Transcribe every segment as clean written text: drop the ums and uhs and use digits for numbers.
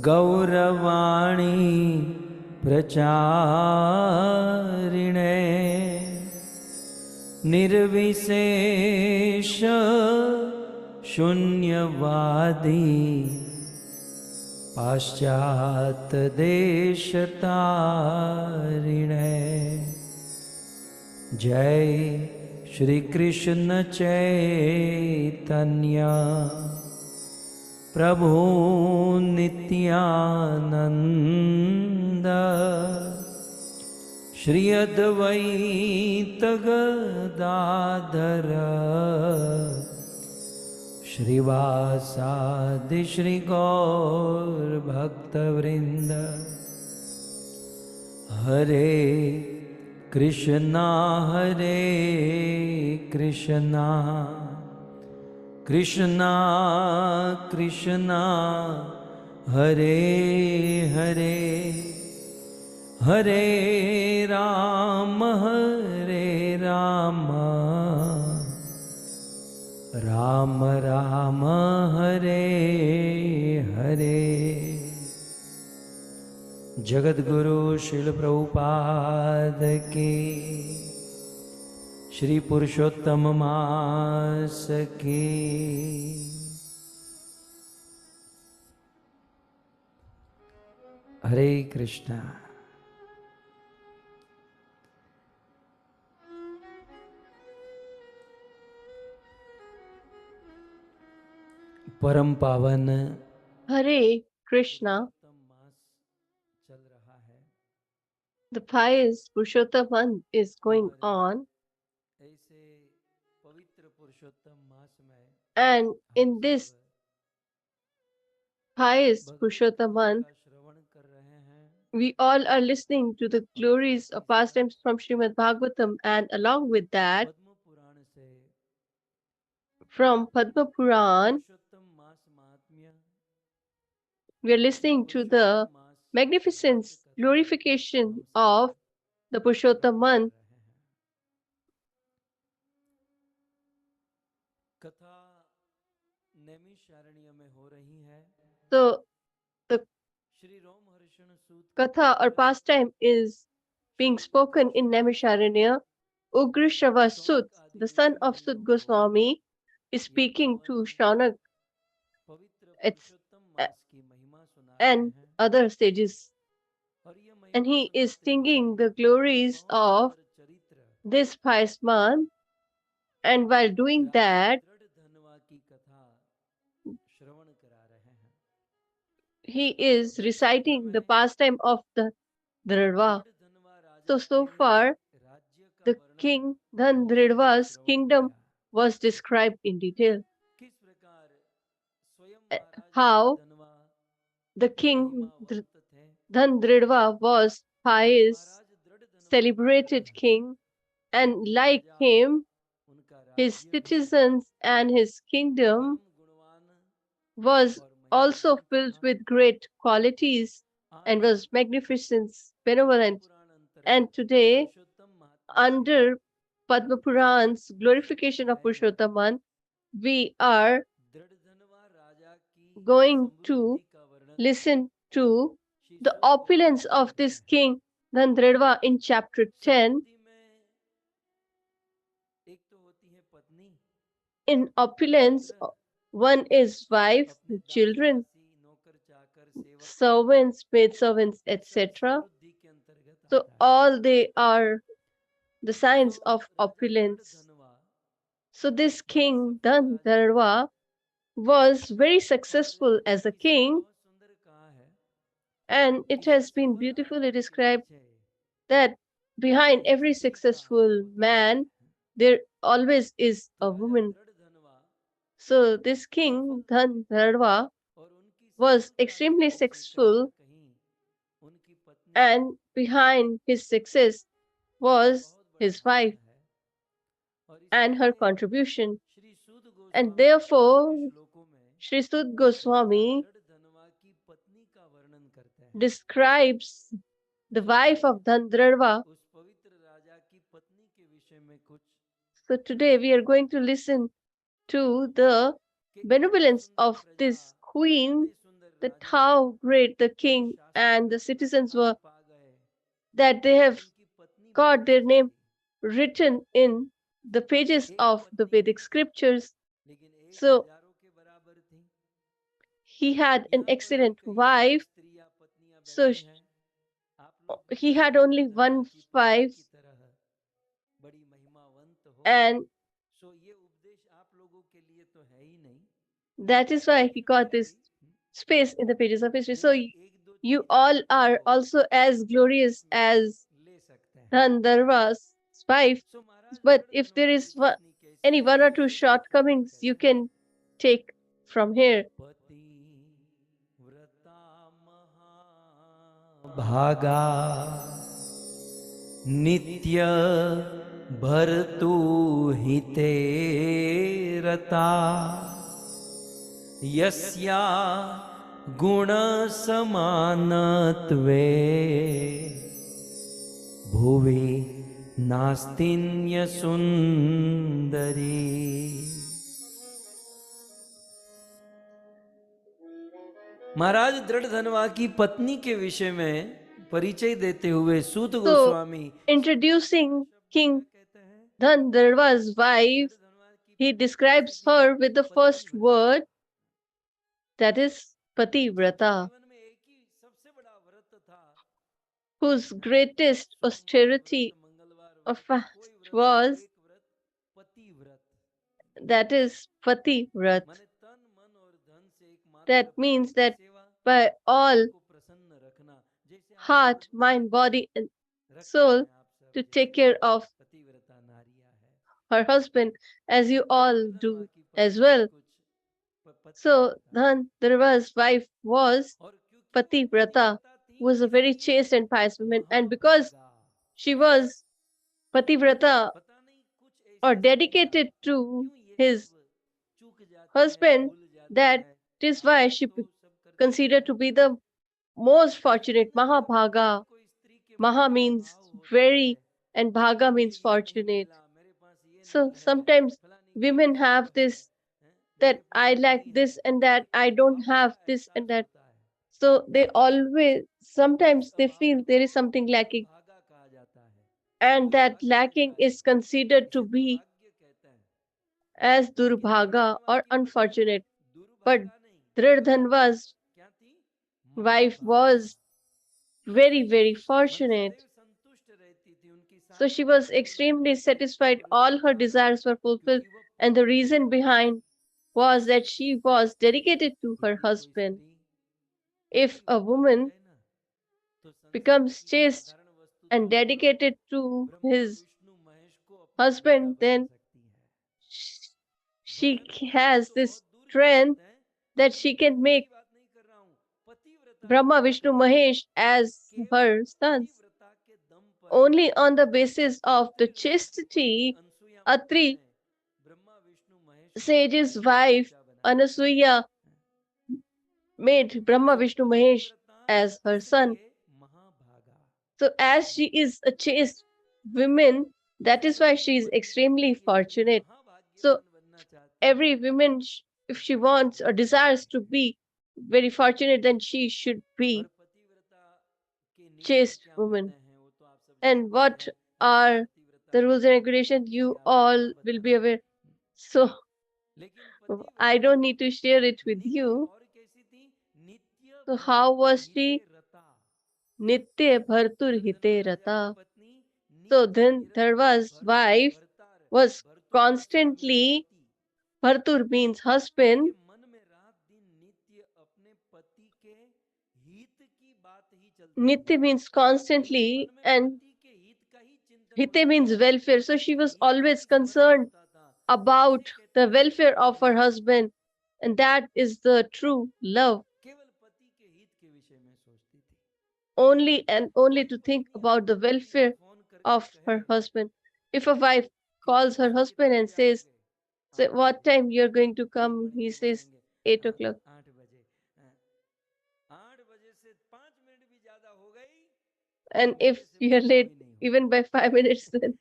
गौरवाणी प्रचारिणे निर्विशेष शून्यवादी पाश्चात देशतारिणे। जय श्री कृष्ण चैतन्य प्रभु नित्यानंद श्री अद्वैत गदाधर श्रीवासादि श्री गौर भक्तवृंद। हरे कृष्णा कृष्णा कृष्णा हरे हरे, हरे राम राम राम हरे हरे। जगद्गुरु श्रील प्रभुपाद की, श्री पुरुषोत्तम मास की। हरे कृष्णा। परम पावन Hare Krishna. चल रहा है। The pious Purushottam month is going on, ऐसे पवित्र पुरुषोत्तम मास में and in this pious Purushottam month, श्रवण कर रहे हैं। we all are listening to the glories of pastimes from Srimad Bhagavatam, and along with that, Padma Purana से from Padma Puran, पुरुषोत्तम मास महात्म्य, we are listening to the magnificence, glorification of the Purushottam month. कथा नैमिषारण्य में हो रही है। So the Shri Romaharshana Suta Katha or pastime is being spoken in Naimisharanya. Ugrishava Sut, the son of Sut Goswami, is speaking to Shaunak पवित्र पुरुषोत्तम मास की महिमा सुना रहे and हैं। other sages. और ये महिमा And he is सुनाते singing हुए the glories बहुत of सुंदर चरित्र this pious month. And while doing that, दृढ़ धनवा की कथा श्रवण करा रहे हैं। he is reciting the pastime of the Dridva. So far, the king Dhandridva's kingdom was described in detail. How the king Dhandridva was pious, celebrated king, and like him, his citizens and his kingdom was also filled with great qualities and was magnificent, benevolent. And today, under Padma Puran's glorification of Purushottam, we are going to listen to the opulence of this king Dhandridva in chapter 10. In opulence, one is wife, children, servants, maidservants, etc. So all they are the signs of opulence. So this king Dhandridva was very successful as a king, and it has been beautifully described that behind every successful man there always is a woman. So this king Dhandridva was extremely successful, and behind his success was his wife and her contribution. And therefore Sri Sud Goswami describes the wife of Dhandridva. So today we are going to listen to the benevolence of this queen, that how great the king and the citizens were, that they have got their name written in the pages of the Vedic scriptures. So he had an excellent wife. So he had only one wife, and that is why he got this space in the pages of history. So you all are also as glorious as Gandharva's wife, but if there is any one or two shortcomings, you can take from here. भागा नित्य भरतु हिते रता यस्या गुण समानत्वे भुवि नास्तिन्य सुंदरी। महाराज दृढ़ धनवा की पत्नी के विषय में परिचय देते हुए सूत Goswami introducing King Gandharva's wife, he describes her with the first word, that is Pativrata, whose greatest austerity of fast was, that is Pativrat. That means that by all heart, mind, body, and soul to take care of her husband, as you all do as well. So Gandharva's wife was Pativrata, who was a very chaste and pious woman, and because she was Pativrata or dedicated to his husband, that is why she considered to be the most fortunate. Mahabhaga. Maha means very and Bhaga means fortunate. So sometimes women have this, that I lack this and that, I don't have this and that. So they always, sometimes they feel there is something lacking, and that lacking is considered to be as Durbhaga or unfortunate. But Dridhanva's wife was very, very fortunate. So she was extremely satisfied, all her desires were fulfilled, and the reason behind was that she was dedicated to her husband. If a woman becomes chaste and dedicated to his husband, then she has this strength that she can make Brahma, Vishnu, Mahesh as her sons. Only on the basis of the chastity, Atri, sage's wife, Anasuya, made Brahma, Vishnu, Mahesh as her son. So as she is a chaste woman, that is why she is extremely fortunate. So every woman, if she wants or desires to be very fortunate, then she should be chaste woman. And what are the rules and regulations, you all will be aware. So I don't need to share it with you. So how was she? Nitya Bhartur Hite Rata. So then Dharva's wife was constantly, Bhartur means husband, Nitya means constantly, and Hite means welfare. So she was always concerned about the welfare of her husband, and that is the true love. Only and only to think about the welfare of her husband. If a wife calls her husband and says, what time you're going to come, he says 8 o'clock. And if you're late even by 5 minutes, then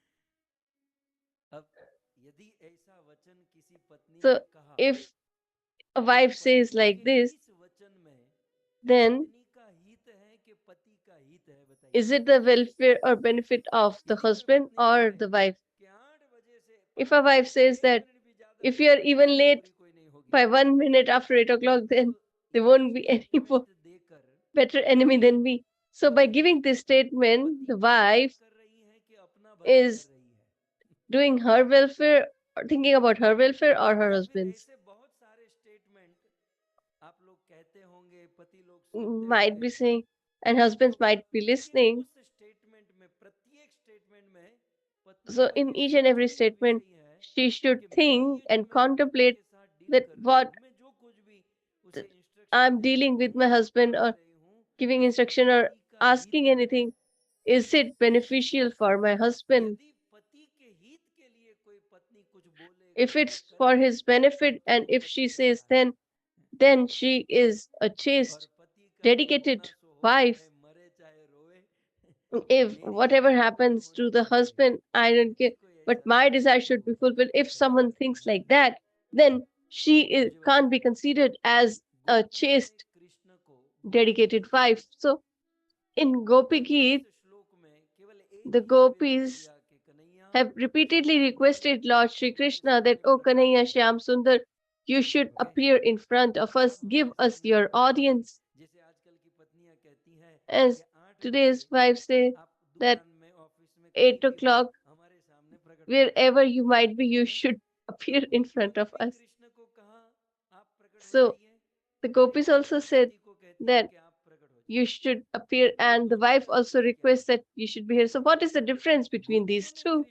so if a wife says like this, then is it the welfare or benefit of the husband or the wife? If a wife says that if you are even late by 1 minute after 8 o'clock, then there won't be any more better enemy than me. So by giving this statement, the wife is doing her welfare, or thinking about her welfare or her husband's. Might be saying, and husbands might be listening. So in each and every statement, she should think and contemplate that what th- I'm dealing with my husband or giving instruction or asking anything, is it beneficial for my husband? If it's for his benefit and if she says then she is a chaste, dedicated wife. If whatever happens to the husband, I don't care, but my desire should be fulfilled. If someone thinks like that, then can't be considered as a chaste, dedicated wife. So in Gopi Geet, the gopis have repeatedly requested Lord Sri Krishna that, "O Kanhaiya Shyam Sundar, you should appear in front of us, give us your audience." As today's wives say that 8 o'clock, wherever you might be, you should appear in front of us. So the gopis also said that you should appear, and the wife also requests that you should be here. So what is the difference between these two?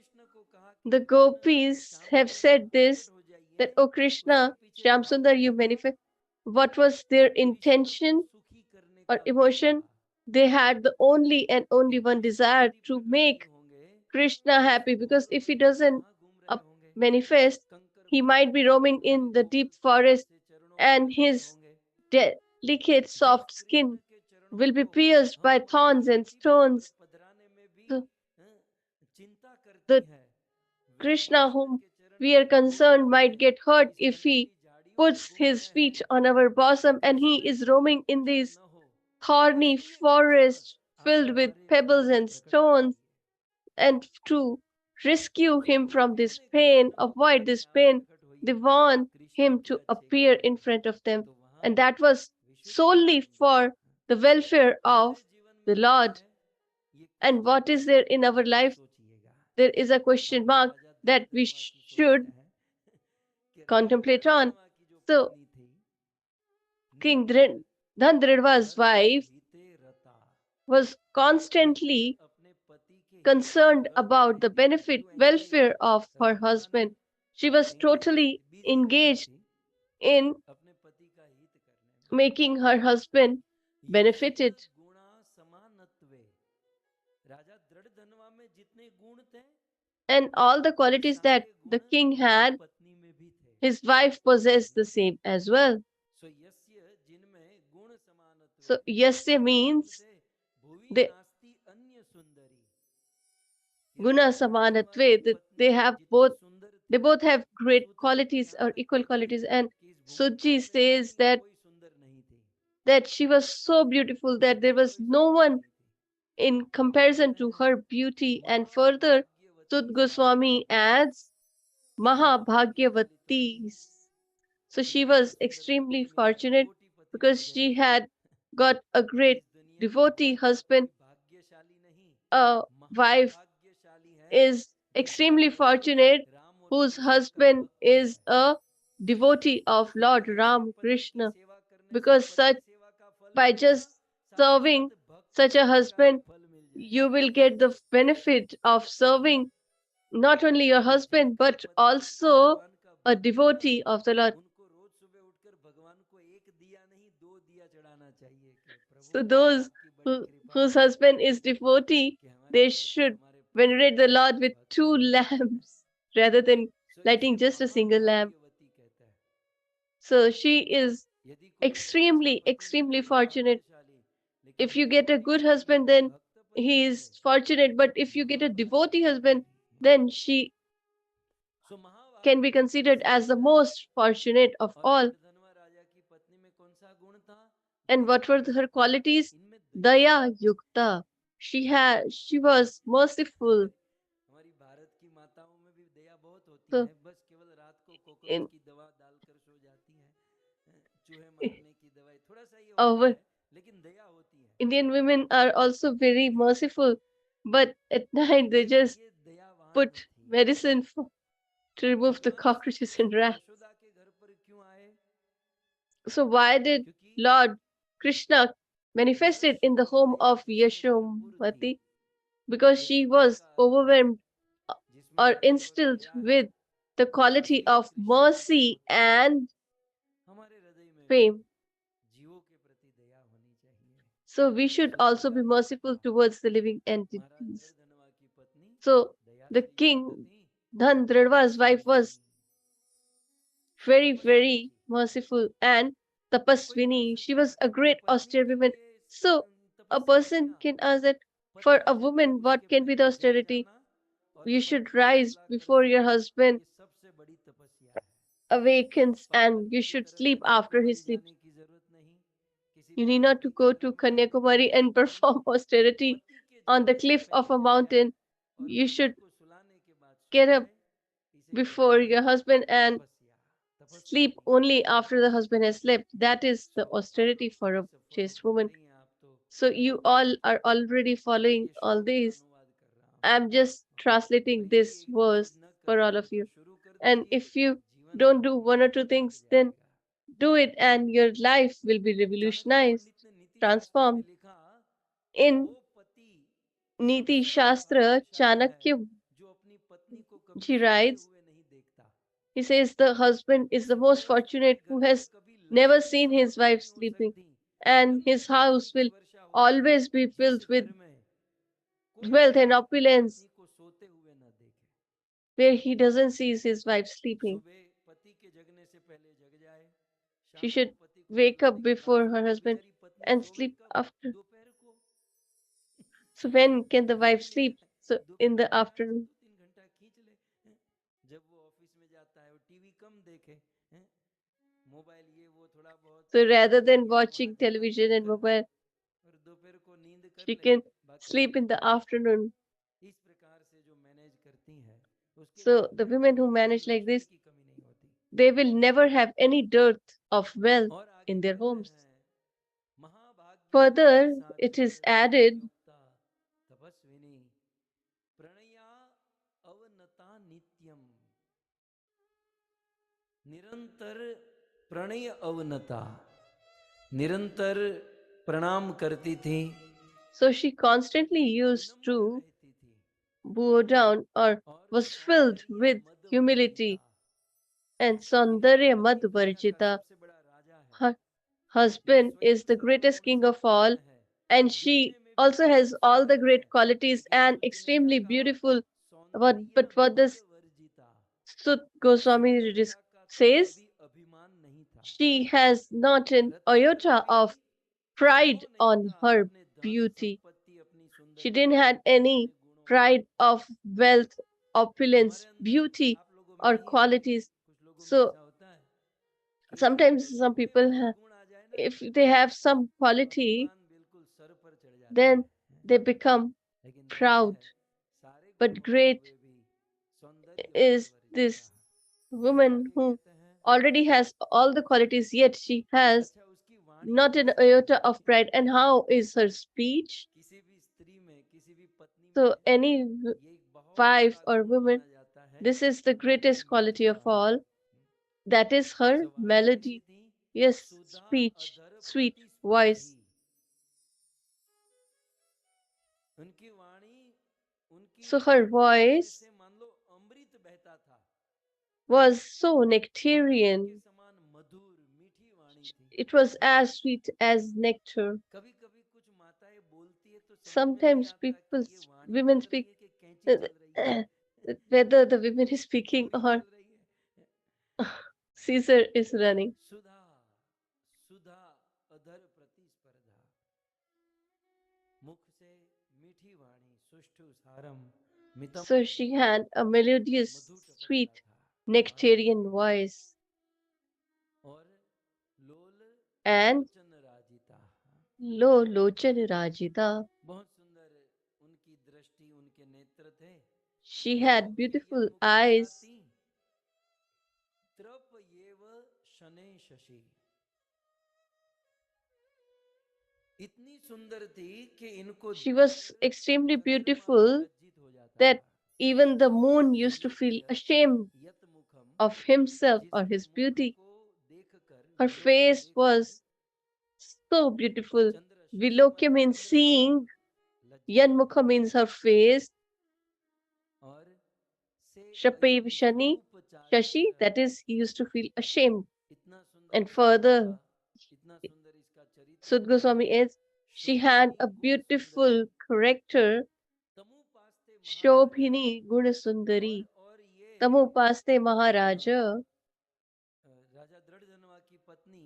The gopis have said this, that, "O Krishna, Shyam Sundar, you manifest." What was their intention or emotion? They had the only and only one desire, to make Krishna happy, because if he doesn't manifest, he might be roaming in the deep forest and his delicate soft skin will be pierced by thorns and stones. So the Krishna whom we are concerned might get hurt if he puts his feet on our bosom and he is roaming in this thorny forest filled with pebbles and stones. And to rescue him from this pain, avoid this pain, they want him to appear in front of them. And that was solely for the welfare of the Lord. And what is there in our life? There is a question mark that we should contemplate on. So, King Dhandridva's wife was constantly concerned about the benefit, welfare of her husband. She was totally engaged in making her husband benefited. And all the qualities that the king had, his wife possessed the same as well. So yasya means they guna samanatve, that they both have great qualities or equal qualities. And Suji says that she was so beautiful that there was no one in comparison to her beauty. And further, Sud Goswami adds Mahabhagyavati. So she was extremely fortunate because she had got a great devotee husband. A wife is extremely fortunate whose husband is a devotee of Lord Ram Krishna, because such by just serving such a husband, you will get the benefit of serving not only your husband but also a devotee of the Lord. So those whose husband is devotee, they should venerate the Lord with two lamps rather than lighting just a single lamp. So she is extremely, extremely fortunate. If you get a good husband, then he is fortunate. But if you get a devotee husband, then she can be considered as the most fortunate of all. And what were her qualities? Daya Yukta. She was merciful. हमारी भारत की माताओं में भी दया बहुत होती So है, बस केवल रात को कॉकरोच in, की दवा डालकर सो जाती हैं, चूहे मारने की दवाई, थोड़ा सा ये होता our है, लेकिन दया होती है। Indian women are also very merciful, but at night they just ये दयावान put थी। medicine to तो remove the Kans cockroaches and rats. Yashoda के घर पर क्यों आए? So why did क्योंकि Lord Krishna manifested in the home Saraswati of उसमें भरपूर थी। Yashomati? Because she Yashoda was का अर्थ है overwhelmed जिसमें or प्रेम और instilled दया है, with the quality इसलिए of कृष्ण जी का mercy होता है and हमारे हृदय में भी fame. जीवों के प्रति दया होनी चाहिए। So we should so also Daya be merciful Yukta towards the living Maharaj entities. Dridhadhanva की पत्नी So दया the से युक्त king थी, Dhandradva's wife was Tapaswini, very, Tapaswini very थी। merciful and कोई कह tapaswini. She सकता was है a कि क्या great पत्नी austere के woman. लिए So a तपस्या है person क्या? can ask that पति for की a जगह woman, what उसके can be प्रेम the में जग austerity? जाना और You पति should को rise सुलाकर before your सोना, husband ये सबसे बड़ी तपस्या है। awakens पर and पति you की should तरह sleep after he Kanyakumari sleeps. जाने की जरूरत नहीं, किसी You need not to पर्वतीय go to आश्रम में रहने की Kanyakumari जरूरत and नहीं। perform austerity पति के on the जगने से cliff of पहले a जग जाए mountain. और You पति should को सुलाने के बाद सो get up जाए, इसे कहते before हैं your husband and तपस्या, sleep Tapaswini. only after the husband has slept. That is so the आप austerity लोग for कहाँ a से फॉलो chaste कर woman. रही हैं? आप तो So हैं? you all are already मैं following ये all श्लोक का these. अनुवाद कर रहा हूँ। I'm just translating यदि this एक दो चीज verse न कर for रहे all हो of तो you. शुरू कर And दीजिए, if you जीवन don't do one or two चमक things, then जाएगा। do it and your life will be Chanakya revolutionized, पंडित ने नीति शास्त्र में transformed. लिखा कि In वो पति Niti सबसे बड़ा Shastra, भाग्यशाली है Chanakya, जो अपनी पत्नी को कभी he सोते writes, हुए नहीं देखता। he says the husband is the ऐसी most गृहस्थ के fortunate घर who में has कभी never लक्ष्मी seen his समाप्त wife नहीं हो sleeping, सकती। and his निरंतर धन house की will वर्षा होगी always be जिस filled with घर में कोई wealth and पति अपनी opulence पत्नी को सोते हुए न देखे। where he doesn't see his wife sleeping. सुबह पति के जगने से पहले जग जाए, She शाम को should पति को wake सुलाने up के बाद before सो her जाए। husband बेचारी पत्नी and सोवे sleep कब? after. दोपहर को। So when can the wife यही sleep? लिखा है, So in दोपहर the को आराम से afternoon. 2-3 घंटा खींच ले, हैं? जब वो ऑफिस में जाता है वो टीवी कम देखे, हैं? मोबाइल ये वो थोड़ा बहुत So rather than यहाँ वहाँ watching देखना television कम and कर दे mobile, और दोपहर को नींद कर she ले, can बाकी sleep दिन in the सोए। afternoon. इस प्रकार से जो मैनेज करती हैं उसके So घर the में women who कभी manage like लक्ष्मी this, की कमी नहीं होती। they will never have any dearth of wealth और आगे in their कहते homes. हैं महाभाग्यवती Further, it Sadhvi is Daya added, युक्ता तपस्विनी प्रणया अवनता नित्यम, निरंतर प्रणय अवनता, निरंतर प्रणाम करती थी, so she constantly used विनम्र to रहती थी bow down or और was filled सौंदर्य with मद वर्जिता। humility and क्योंकि Saundarya पति दुनिया का Madhvarjita. सबसे बड़ा राजा है, Her वो husband स्वयं is the greatest सर्वगुण king of all, संपन्न है, and she दिखने में भी also परम has all the सुंदर है, great qualities लेकिन and सूत ने क्या extremely कहा? beautiful. सौंदर्य But what मद does वर्जिता। Sut Goswami सुंदरता का तो says? कभी अभिमान नहीं था, She has not an पृथ्वी पर iota कभी of pride संभव नहीं on था her अपने धन beauty. संपत्ति, अपनी She सुंदरता, didn't have any अपने गुणों को। pride of wealth, हमारे opulence, अंदर, beauty, आप लोगों में or नहीं है, qualities. कुछ लोगों में So ऐसा होता है कि sometimes जब some थोड़े people, बहुत गुण आ जाए ना if they have some तो quality, अभिमान बिल्कुल सर पर चढ़ जाता then है। they become लेकिन कहते proud. हैं सारे गुण But होते great हुए भी सौंदर्य मद is वर्जिता। this फिर woman आगे who कहते हैं already has all the qualities, yet she has अच्छा उसकी वाणी not an कैसी थी? iota of pride. And how is her speech? किसी भी स्त्री में, किसी भी पत्नी में So any ये एक बहुत wife बड़ा or गुण woman, माना जाता है this is the कि अपनी greatest quality मीठी of Vani. all. That is her अच्छा वाणी कैसी melody. थी? Yes, सुधा speech, अधर sweet प्रतिस्पर्धी। voice. उनकी वाणी, उनकी So her वाणी में voice से मान लो अमृत बहता था, was so अमृत के nectarian. समान मधुर मीठी वाणी थी। It was as sweet as nectar. कभी कभी कुछ माताएं बोलती है तो समझ में नहीं Sometimes आता कि ये वाणी women चल रही speak है कि कैंची चल रही है, whether the women is speaking छुरी or चल रही है। Caesar is running. सुधा, सुधा अधर प्रतिस्पर्धा, मुख से मीठी वाणी, सुष्ठु सारम मितम So she Madhuram, had a melodious, Madhu टपकता sweet, था वाणी से nectarian voice. और लोल And लोचन राजिता, लो लोचन राजिता. बहुत सुंदर उनकी दृष्टि, उनके नेत्र थे। She had त्रप beautiful eyes. यन्मुखमिवाति, त्रप येव शनै शशि। इतनी सुंदर थी कि इनको She was देखकर extremely चंद्रमा भी beautiful लज्जित हो जाता that था। even the moon used to feel ashamed यत मुखम, of himself or जिसके his मुख beauty. को देखकर, Her विलोक को face देखकर was so beautiful. Chandra Shashi Vilokya माने means चंद्रमा seeing. लज्जित हो Yanmukha means her face. और से Shapev अयति Shani, स्वरूप Shashi, चारित्र। that is, he used to feel ashamed. इतना सुंदर And इसका मुखड़ा, further, इतना सुंदर इसका चरित्र Sud था। Goswami adds, she had शोभिनी a गुण सुंदरी, beautiful character. तमुपास्ते महाराजा। Shobhini Guna Sundari. और ये Tamupaste Maharaja. राजा दृढ़धनवा की पत्नी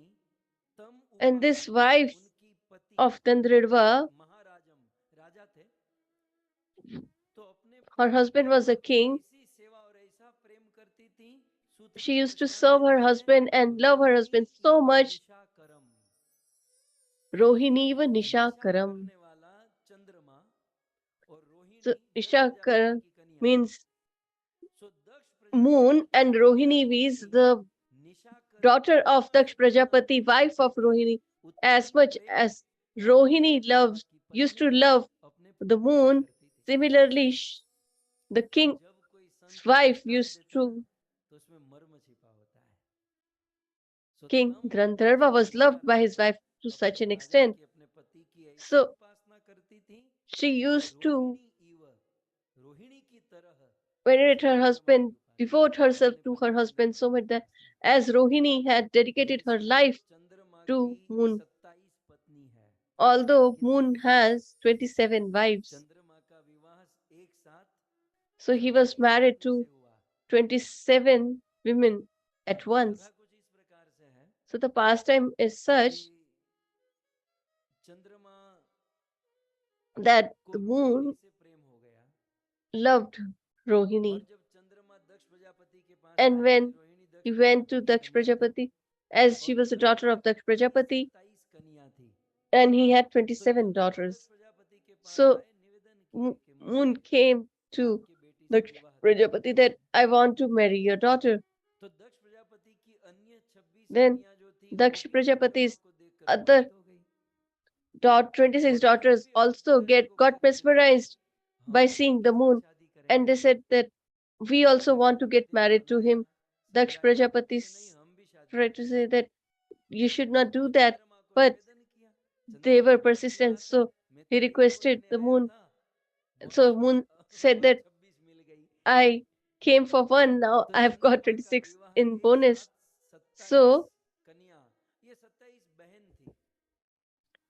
तम And this उपास्ते, wife उनकी पति of Dandridva, महाराजम राजा थे, तो अपने her पति husband की was a king. ऐसी सेवा और ऐसा प्रेम करती थी। सूत जी She ये used to दृष्टांत serve her देते हैं, husband and love her husband Rohini so इव much. निशा करम। Rohini va Nisha निशा Karam. करने वाला चंद्रमा और So रोहिणी दक्ष Nisha प्रजापति Karam की कन्या थी। means सो दक्ष moon, प्रजापति की and कन्या Rohini is रोहिणी the निशा करम daughter of उपास Daksh करना Prajapati, wife of Rohini. उतना As ही much प्रेम as राजा Rohini दृढ़धनवा की used पत्नी to love अपने the पति से moon, करती थी। similarly the तो king's जब कोई संत wife दृष्टांत used देता है to. तो उसमें मर्म छिपा होता है। सो King तम Gandharva उपास्ते was loved by his Maharaja, wife to such अपने an राजा extent. की, अपने पति की ऐसी So उपासना करती थी she कि used to रोहिणी इव, रोहिणी की तरह venerate जैसे her चंद्रमा की husband, उपासना, devote herself अपने to her पति की husband so चंद्रमा much की that Upasana. as Rohini had dedicated her वैसे life चंद्रमा की to moon, 27 पत्नी है। although कितनी moon पत्नी है? has 27 wives. चंद्रमा का विवाह एक साथ So he was 27 married पत्नी से to हुआ। 27 women at कथा once. कुछ इस प्रकार से है So the pastime is कि such चंद्रमा that को the रोहिणी moon से प्रेम हो गया, loved और Rohini. जब चंद्रमा दक्ष प्रजापति के पास And आए, when Rohini he Daksha went to Prajapati की Daksh कन्या थी Prajapati, as she और was a Daksha daughter of Daksh Prajapati की Prajapati, 27 कन्या थी। and he had तो जब 27 वो दक्ष daughters. प्रजापति के पास So आए, निवेदन किए कि moon मुझे came to आपकी बेटी से Daksh विवाह करना Prajapati है। that I want to marry your daughter. तो दक्ष प्रजापति की अन्य 26 Then कन्या जो थी, वो Daksh भी चंद्रमा Prajapati's को देखकर other मोहित हो गई 26 और उन्होंने daughters भी अपने also पिताजी को got कहा कि पिताजी, mesmerized हम by भी seeing the इसके साथ moon, शादी and करेंगे। they said that we also Daksha want to get Prajapati ने married to मनाया, him. Daksh समझाया Prajapati कि नहीं, हम भी शादी tried to say करेंगे। that you should not do तो that, चंद्रमा को but निवेदन किया, they चंद्रमा were बड़ा अच्छी persistent. बात है, So मैं he तो एक को requested लेने the आया moon. था, बोले So moon said और that 26 मिल गई। I came for one, now तो I've got चंद्रमा का 26 विवाह in एक साथ bonus. 27 So, कन्या, ये 27 बहन थी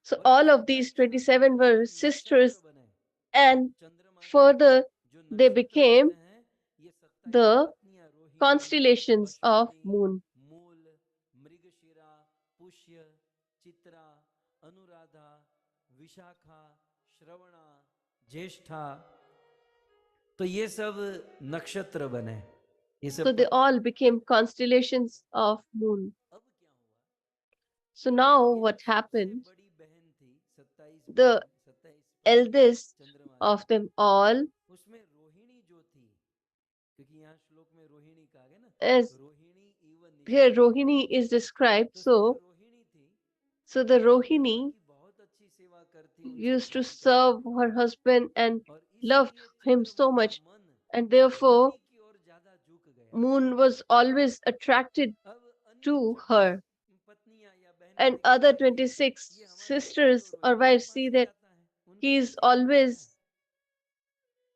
so और all इस of these 27 27 were जो नक्षत्र sisters, बने, and चंद्रमा के further जो they नक्षत्र became बनते हैं, ये 27 the पत्नियां, Rohini, constellations of Ashwini, moon. मूल, मृगशिरा, पुष्य, चित्रा, अनुराधा, विशाखा, श्रवणा, ज्येष्ठा, तो ये सब नक्षत्र बने, ये So सब they all became constellations of moon. अब क्या हुआ? So now ये जो what सबसे happened, बड़ी बहन थी, 27 the बहन, 27 eldest चंद्रमा of की, them all, उसमें रोहिणी जो थी, क्योंकि यहाँ श्लोक में रोहिणी कहा गया ना, as रोहिणी इव निशा here करम, Rohini is described, तो उसमें जो रोहिणी थी, so the वो चंद्रमा Rohini की बहुत अच्छी सेवा करती, उनसे used to प्रेम serve करती, her husband and और loved इसीलिए him चंद्रमा so का much, मन and therefore रोहिणी की ओर ज्यादा झुक गया। moon was always attracted अब अन्य to 26 her, पत्नियां या बहनें and देखने other लगी, 26 ये हमारे पति तो sisters or रोहिणी के wives pass see he that जाता है, he उनकी ही is सेवा करता है, always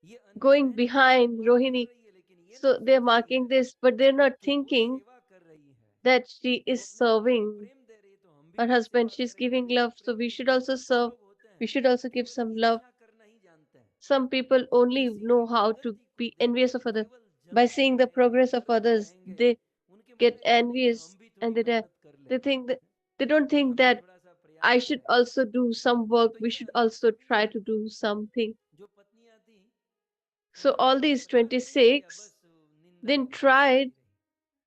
ये अन्य going बहनें तो सब behind भोग कर Rohini. रही है, लेकिन ये So नहीं they're सोच रही marking है this, but they're not कि वो thinking सेवा कर रही है, that she वो is अपने पति को serving प्रेम दे रही है, तो हम भी her कुछ husband. सेवा She's करें, हम giving भी कुछ love, so प्रेम we दें। should also कुछ serve. लोग होते We हैं should also give केवल some love. ईर्ष्या करना ही जानते हैं, Some people वो only किसी की know how to प्रगति को be envious देखकर of others. केवल By जलते seeing the रहेंगे, progress of जलते others, रहेंगे, they उनके मन get में ऐसा नहीं कि हम envious, भी and थोड़ी मेहनत कर they लें, think that they don't think हम भी that थोड़ा सा I प्रयास should करें। also do some work. तो We ये should अन्य also try पत्नियां to do something. जो पत्नियां थी, So उन्होंने all कोई these प्रयास नहीं किया, 26 बस निंदा then करती tried, रही,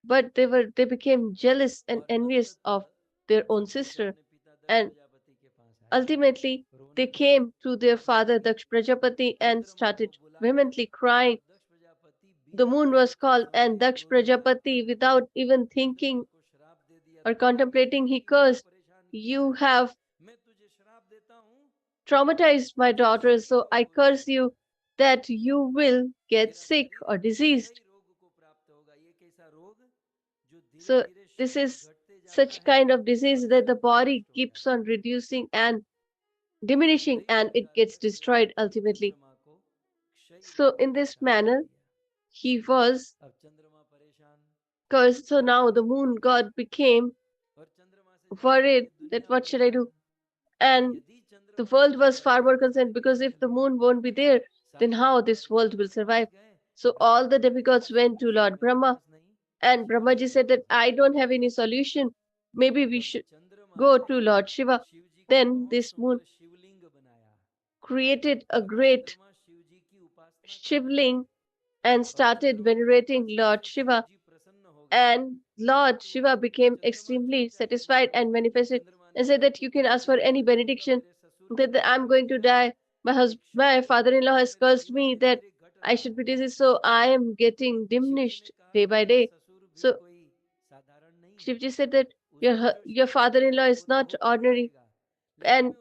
but they became jealous and और envious अंततः of their own सब कुछ sister. अपने पिता दक्ष And प्रजापति के पास Ultimately, they came to their father Daksh Prajapati and started vehemently crying. The moon was called, and Daksh Prajapati, without even thinking or contemplating, he cursed, "You have traumatized my daughter, so I curse you that you will get sick or diseased." So, this is such kind of disease that the body keeps on reducing and diminishing and it gets destroyed ultimately. So, in this manner, he was cursed. So, now the moon god became worried that what should I do? And the world was far more concerned because if the moon won't be there, then how this world will survive? So, all the demigods went to Lord Brahma, and Brahmaji said that I don't have any solution. Maybe we should go to Lord Shiva. Then this moon created a great shivling and started venerating Lord Shiva. And Lord Shiva became extremely satisfied and manifested and said that you can ask for any benediction, that I'm going to die. My father-in-law has cursed me that I should be diseased, so I am getting diminished day by day. So Shivji said that your father-in-law is not ordinary, and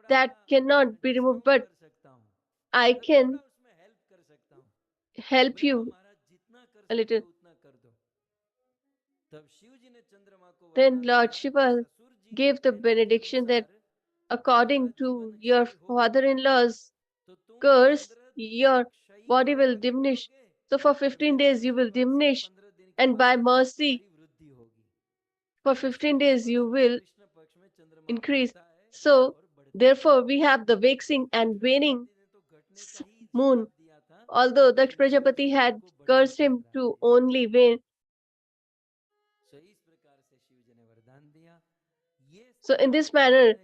that cannot be removed, but I can help you a little. Then Lord Shiva gave the benediction that according to your father-in-law's curse, your body will diminish. So for 15 days you will diminish, and by mercy, for 15 days you will increase. So therefore, we have the waxing and waning moon. Although Daksh Prajapati had cursed him to only wane. So in this manner,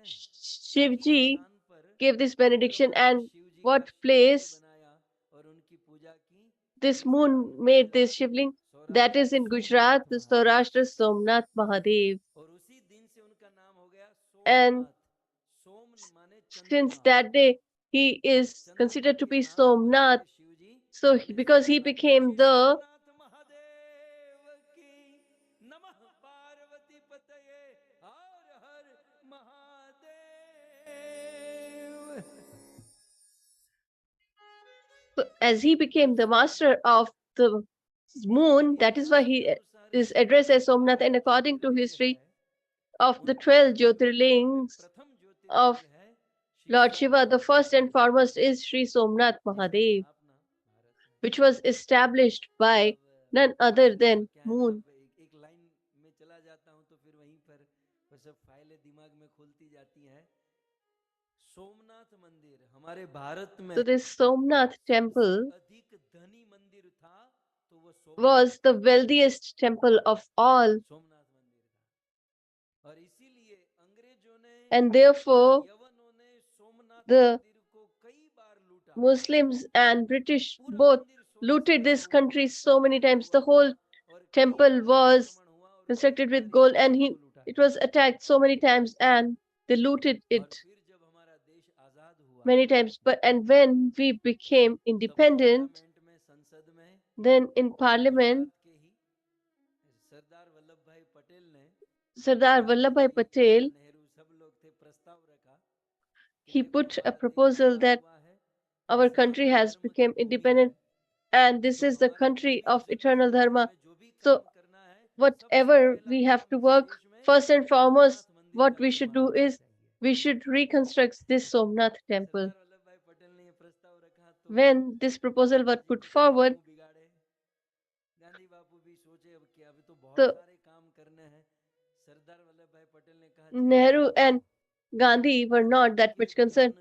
Shivji gave this benediction, and what place this moon made this shivling? That is in Gujarat, the Saurashtra Somnath Mahadev. And since that day, he is considered to be Somnath. So because he became the as he became the master of the moon, that is why he is addressed as Somnath. And according to history, of the 12 Jyotirlings of Lord Shiva, the first and foremost is Sri Somnath Mahadev, which was established by none other than moon. So this Somnath temple was the wealthiest temple of all, and therefore the Muslims and British both looted this country so many times. The whole temple was constructed with gold, and it was attacked so many times, and they looted it many times. But and when we became independent, then in Parliament, Sardar Vallabhbhai Patel, he put a proposal that our country has become independent and this is the country of eternal dharma. So whatever we have to work, first and foremost, what we should do is we should reconstruct this Somnath temple. When this proposal was put forward, so Nehru and Gandhi were not that much concerned.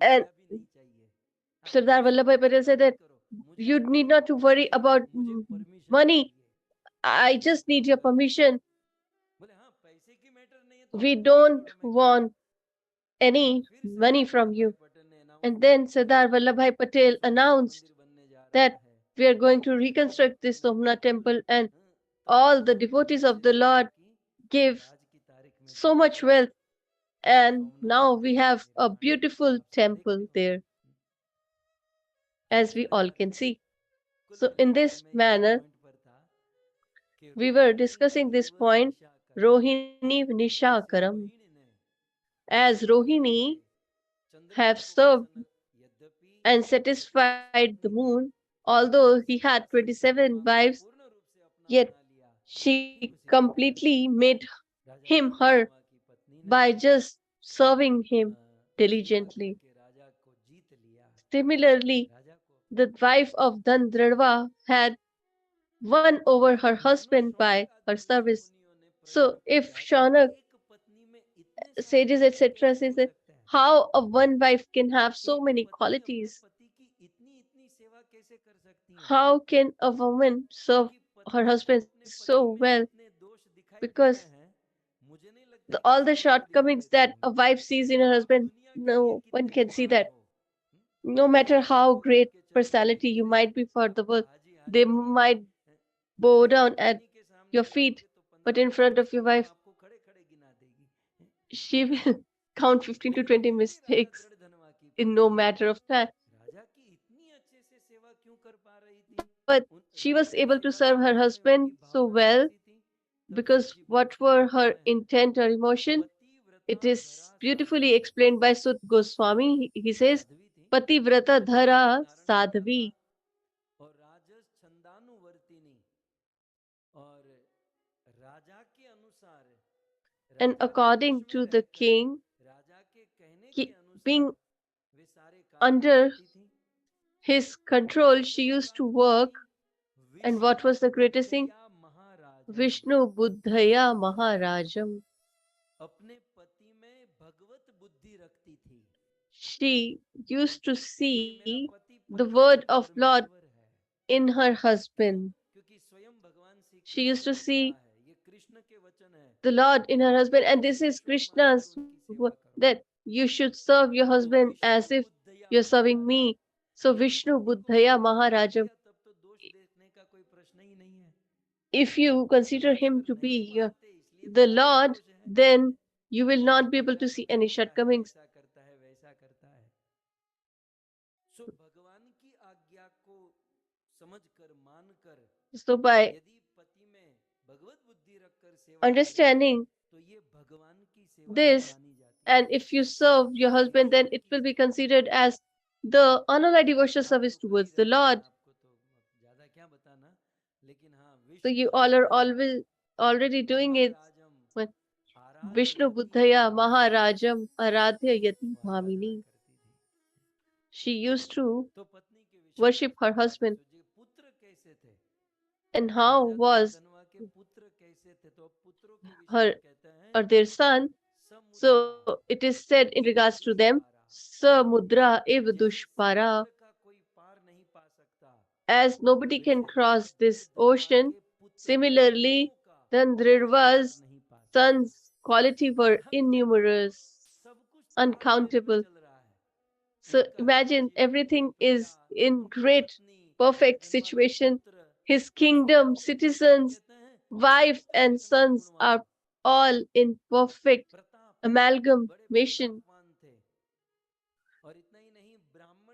And Sardar Vallabhbhai Patel said that you need not to worry about money. I just need your permission. We don't want any money from you. And then Sardar Vallabhbhai Patel announced that we are going to reconstruct this Somnath temple, and all the devotees of the Lord gave so much wealth. And now we have a beautiful temple there, as we all can see. So, in this manner, we were discussing this point, Rohini Nishakaram, as Rohini have served and satisfied the moon, although he had 27 wives, yet she completely made him her by just serving him diligently. Similarly, the wife of Dandradva had won over her husband by her service. So if Shaunak, sages, etc., says that how a one wife can have so many qualities, how can a woman serve her husband so well? Because all the shortcomings that a wife sees in her husband, no one can see that. No matter how great personality you might be for the world, they might bow down at your feet, but in front of your wife, she will count 15 to 20 mistakes in no matter of time. But she was able to serve her husband so well because what were her intent or emotion? It is beautifully explained by Sut Goswami. He says, Pati Vrata Dhara Sadhavi. And according to the king, being under his control, she used to work. And what was the greatest thing? Vishnu Buddhaya Maharajam. She used to see the word of Lord in her husband. She used to see the Lord in her husband, and this is Krishna's that you should serve your husband as if you're serving me. So Vishnu Buddhaya Maharajam. If you consider him to be the Lord, then you will not be able to see any shortcomings. So by understanding this, and if you serve your husband, then it will be considered as the unallied devotional service towards the Lord. So you all are always already doing it. But Vishnu Buddhaya Maharajam Aradhya Yati Bhamini. She used to worship her husband. And how was her or their son? So it is said in regards to them, Samudra ev dushpara, as nobody can cross this ocean. Similarly, Dandridva's sons' quality were innumerous, uncountable. So imagine everything is in great, perfect situation. His kingdom, citizens, wife, and sons are all in perfect amalgamation.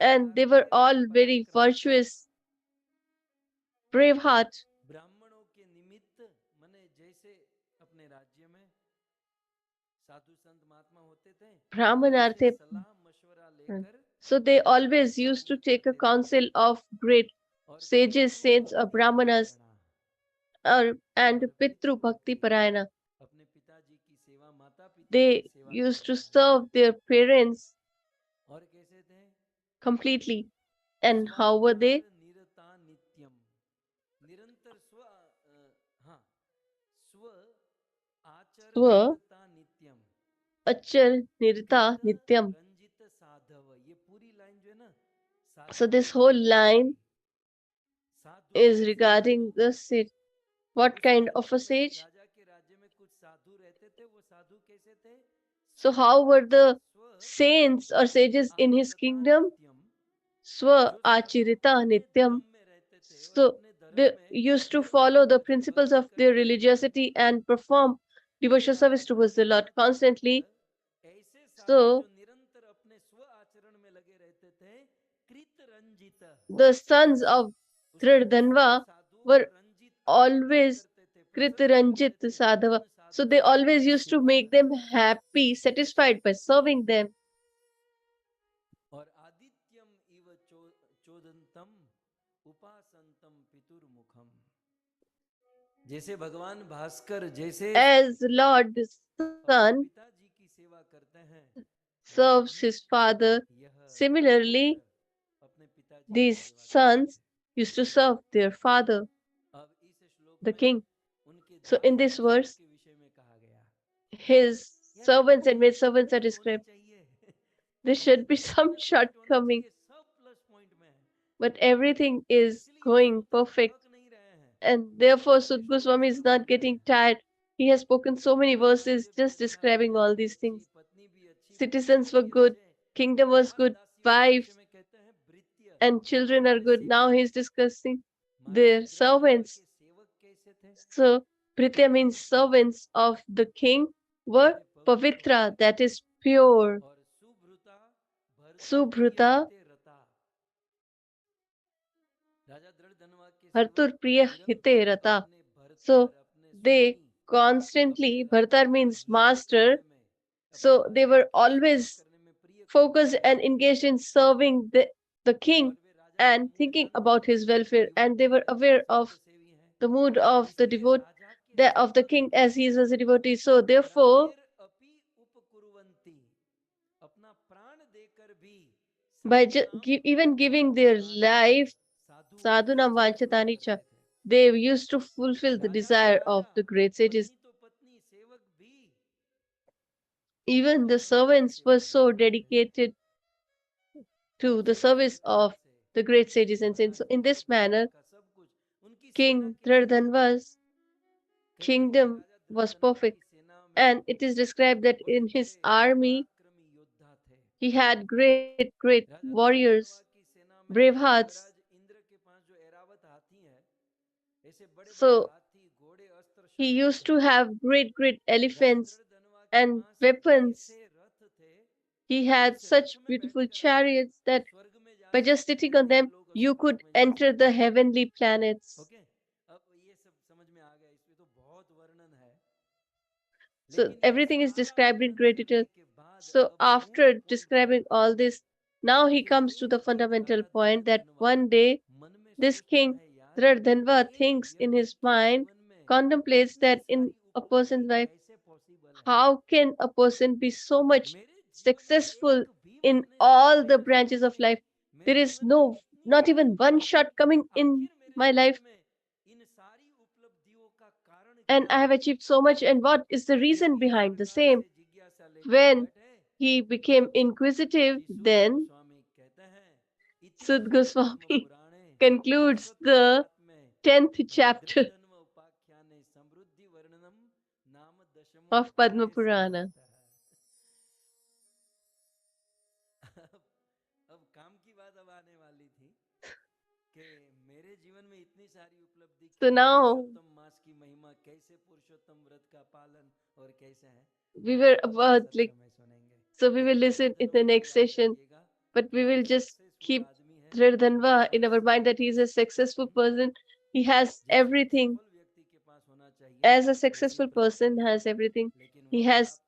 And they were all very virtuous, brave heart. Brahmanarthe. So they always used to take a counsel of great sages, saints, or brahmanas, and Pitru Bhakti Parayana. They used to serve their parents completely. And how were they? Swa Achar Nirta Nityam. So this whole line is regarding the sage. What kind of a sage? So how were the saints or sages in his kingdom? Swa Achirita Nityam. So they used to follow the principles of their religiosity and perform devotional service towards the Lord constantly. So the sons of Dridhanva were always Kritranjit Sadhava. So they always used to make them happy, satisfied by serving them. और आदित्यम इव चोदंतम उपासंतम पितुर्मुखम, जैसे भगवान भास्कर जैसे As Lord Sun पिताजी की सेवा करते हैं, serves his father, similarly, अपने पिताजी की these सेवा sons used to serve their father, अब इस श्लोक the में king. उनके So in दास this और सेवक verse, के विषय में कहा गया, his यार servants and maid servants are होने described. चाहिए, There should be some shortcoming, सब प्लस पॉइंट में है, but everything is इसलिए going सूत perfect. थक नहीं रहे हैं, And therefore, Sud Goswami is not getting tired. He has spoken so many verses just describing all these things. पत्नी भी अच्छी, Citizens were good, kingdom was good, wives में कहते हैं भृत्य, and children are good. Now he's discussing their servants. सेवक कैसे थे, So, Pritya means servants of the king were Pavitra, that is pure. और सुभृता Subhruta, हिते रता, राजा दृढ़धनवा के Bhartur सेवक Priya Hite Rata. अपने भरतर, So, अपने they constantly, Bhartar means master, so they were always focused and engaged in serving the king and thinking about his welfare, and they were aware of the mood of the of the king as he was a devotee. So therefore, अपना प्राण देकर भी by even giving their life, sadhunam vanchatani cha, they used to fulfill the राजा तो desire of Raja, the great sages. पत्नी तो पत्नी, सेवक भी Even the servants were so dedicated to the service of the great sages and saints. So in this manner, King Dridhanva's kingdom was perfect. And it is described that in his army, he had great, great warriors, brave hearts. So he used to have great, great elephants and weapons. He had such beautiful chariots that by just sitting on them, you could enter the heavenly planets. So everything is described in great detail. So after describing all this, now he comes to the fundamental point that one day this king Dradhanva thinks in his mind, contemplates that in a person's life, how can a person be so much successful in all the branches of life? There is not even one shortcoming in my life, and I have achieved so much. And what is the reason behind the same? When he became inquisitive, then Sud Goswami concludes the 10th chapter of Padma Purana. अब काम की बात अब आने वाली थी कि मेरे जीवन में इतनी सारी उपलब्धि, So now पुरुषोत्तम मास की महिमा कैसे, पुरुषोत्तम व्रत का पालन और कैसे है, we were about सत्र like, में सुनेंगे। so we will listen in the next session, but we will just keep Dridhanva in our mind that he is a successful person. He has everything. As a successful person has everything. He has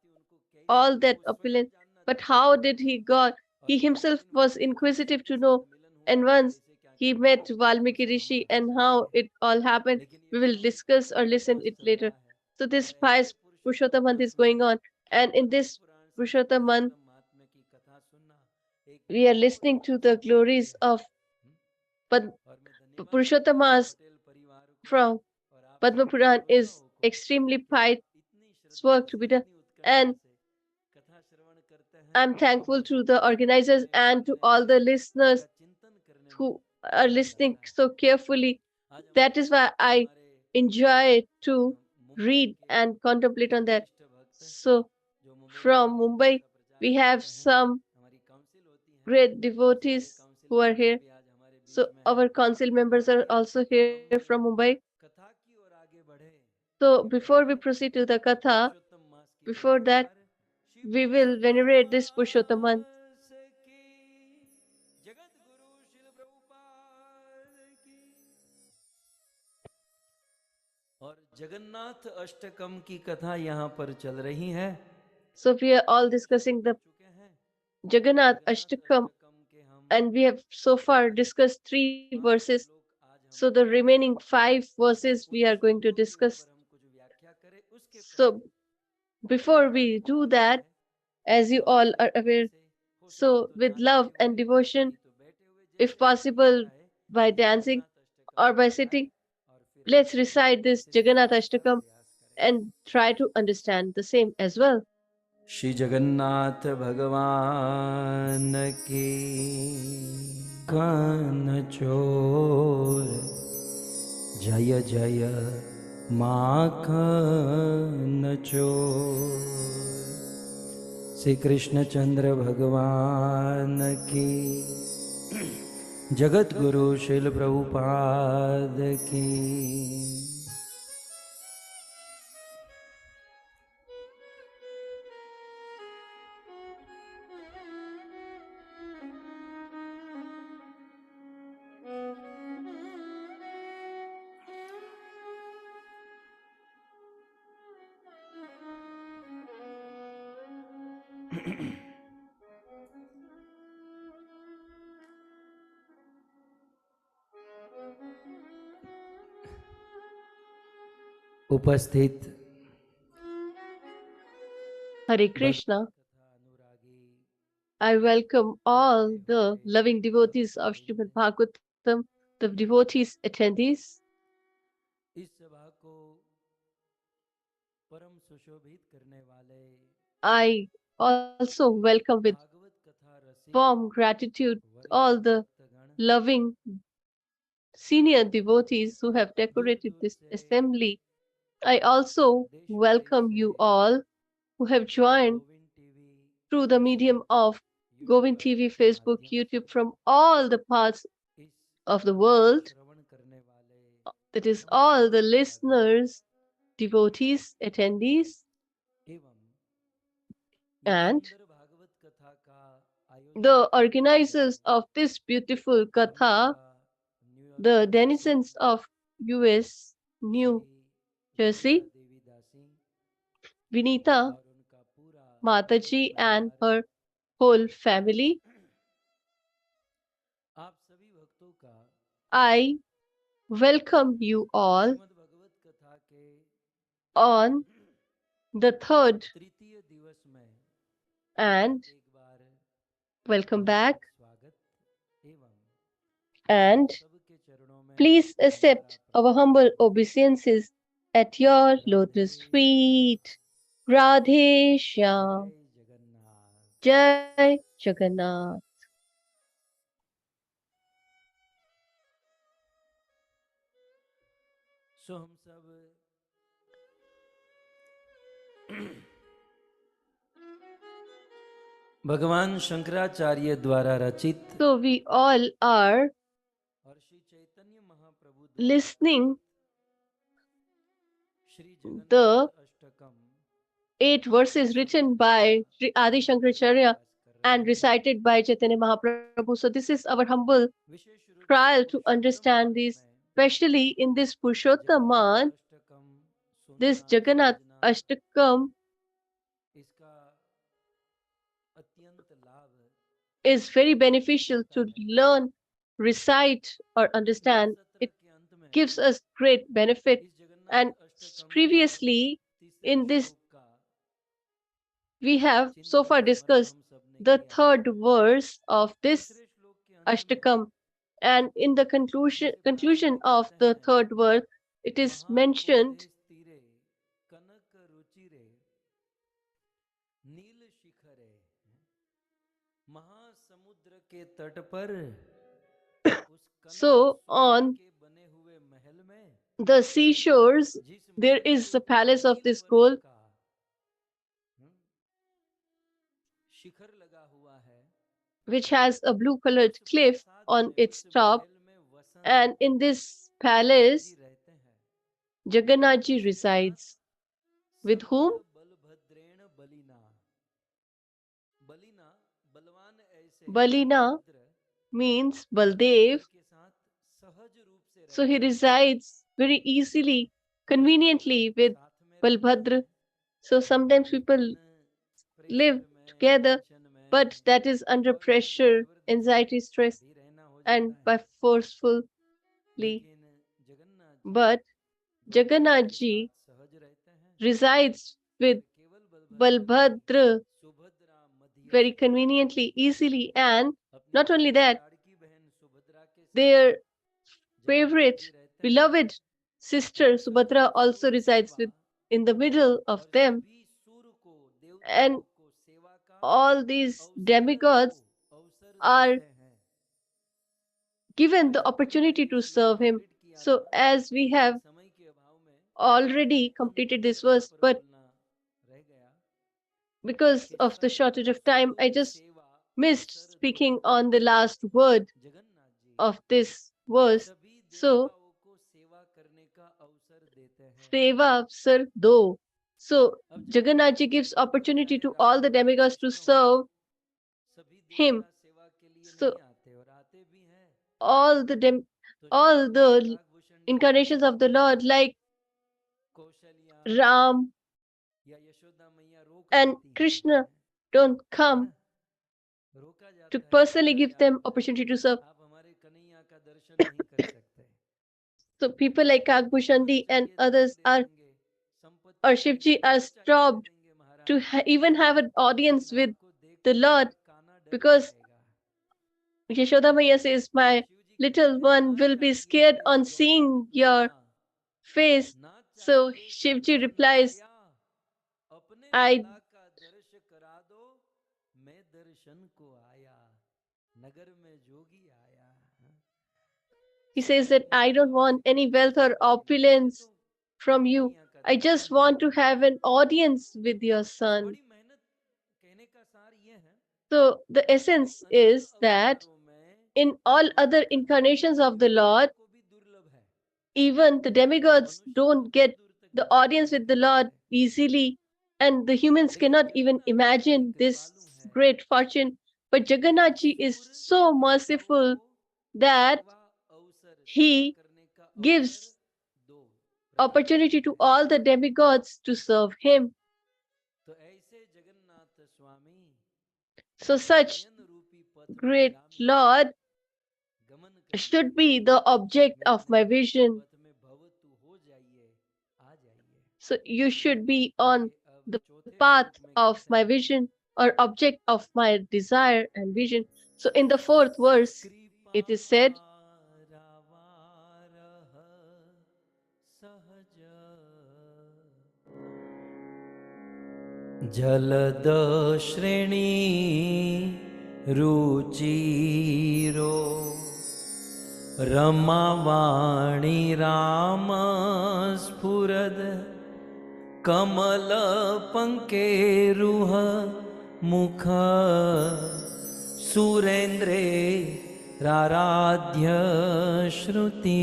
all that opulence. But how did he got? He himself was inquisitive to know. And once he met Valmiki Rishi and how it all happened, we will discuss or listen it later. So this pious Purushottam month is going on. And in this Purushottam month, we are listening to the glories of Purushottam Mass from Padma Puran is extremely pious work to be done. And I'm thankful to the organizers and to all the listeners who are listening so carefully. That is why I enjoy to read and contemplate on that. So from Mumbai, we have some great devotees who are here. So our council members are also here from Mumbai. So before we proceed to the Katha, before that, we will venerate this Purushottam. और जगन्नाथ अष्टकम की कथा यहाँ पर चल रही है। So we are all discussing the Jagannath Ashtakam, and we have so far discussed 3 verses. So the remaining 5 verses we are going to discuss. So before we do that, as you all are aware, so with love and devotion, if possible by dancing or by sitting, let's recite this Jagannath Ashtakam and try to understand the same as well. Shri Jagannath भगवान की कान चोर जय जय माखन चोर। श्री कृष्णचंद्र भगवान की, जगत गुरु शिल प्रभुपाद की। उपस्थित Hare Krishna. I welcome all the loving devotees of Srimad Bhagavatam, the devotees attendees. इस सभा को परम सुशोभित करने वाले, I also welcome with Bhagavat कथा रसिक warm gratitude all the loving senior devotees who have decorated this assembly. I also welcome you all who have joined Govind TV through the medium of Govind TV, Facebook, YouTube from all the parts इस of the world. श्रवण करने वाले That is, all the listeners, devotees, attendees, एवं ये and सुंदर भागवत कथा का the organizers of this beautiful Katha, the denizens of US, New Jersey, देवी दासी Vinita, और उनका पूरा Mataji, and her whole family. आप सभी भक्तों का I welcome you all Shrimad भगवत कथा के on the third तृतीय दिवस में and एक बार welcome back, स्वागत एवं and सबके चरणों में please accept our humble obeisances at your lotus feet. Radhe Shyam. Jagannath. Jai Jagannath. सो हम सब भगवान शंकराचार्य द्वारा रचित So we all are और श्री चैतन्य महाप्रभु द्वारा listening Shri the Jagannath Ashtakam 8 verses written by Sri Adi Shankaracharya and recited by Chaitanya Mahaprabhu. So this is our humble विशेष रूप से trial to Purushottam understand mass this, में especially in this Purushottam, Ashtakam this सुनना Jagannath समझना Ashtakam इसका अत्यंत लाभ is very beneficial to learn, recite, or understand. It के अंत में gives us great benefit. इस जगन्नाथ And अष्टकम previously, तीसरे in this, श्लोक का we have so चिंतन far स्मरण discussed हम सबने the किया। third verse of this तीसरे श्लोक के अंत में Ashtakam. And in the conclusion of the third verse, it is mentioned महाप्रदेश तीरे कनक रुचिरे नील शिखरे महासमुद्र के तट पर उस कनक so on के बने हुए महल में the seashores जिस there महल is के the palace ऊपर of this नील gold, वर्ण का शिखर लगा हुआ है which has a blue colored उस cliff प्रासाद on में, its उस top, महल में वसंत and in this ji palace रहते हैं Jagannath ji किसके साथ? resides. With whom? समस्त बलभद्रेण बलिना Balina means Baldev. So he resides very easily, conveniently with Balbhadra. So sometimes people live together, but that is under pressure, anxiety, stress, and by forcefully. But Jagannath ji resides with Balbhadra very conveniently, easily, and not only that, their favorite, beloved sister Subhadra also resides with in the middle of them, and all these demigods are given the opportunity to serve him. So, as we have already completed this verse, but because of the shortage of time, I just missed speaking on the last word of this verse. So, Seva Sar Do. So, Jagannath ji gives opportunity to all the demigods to serve him. So, all the incarnations of the Lord, like Ram and Krishna, don't come to personally give them opportunity to serve. So people like Kagbhushandi and others are, or Shivji are stopped to even have an audience with the Lord, because Yashoda Maya says, my little one will be scared on seeing your face. So Shivji replies, I he says that I don't want any wealth or opulence from you. I just want to have an audience with your son. So the essence is that in all other incarnations of the Lord, even the demigods don't get the audience with the Lord easily, and the humans cannot even imagine this great fortune. But Jagannath ji is so merciful that he gives opportunity to all the demigods to serve him. So such great Lord should be the object of my vision. So you should be on the path of my vision or object of my desire and vision. So in the fourth verse, it is said, जलद श्रेणी रुचिरो रमावाणी राम स्फुरद कमल पंकेरुह मुख सुरेन्द्रे राराध्य श्रुति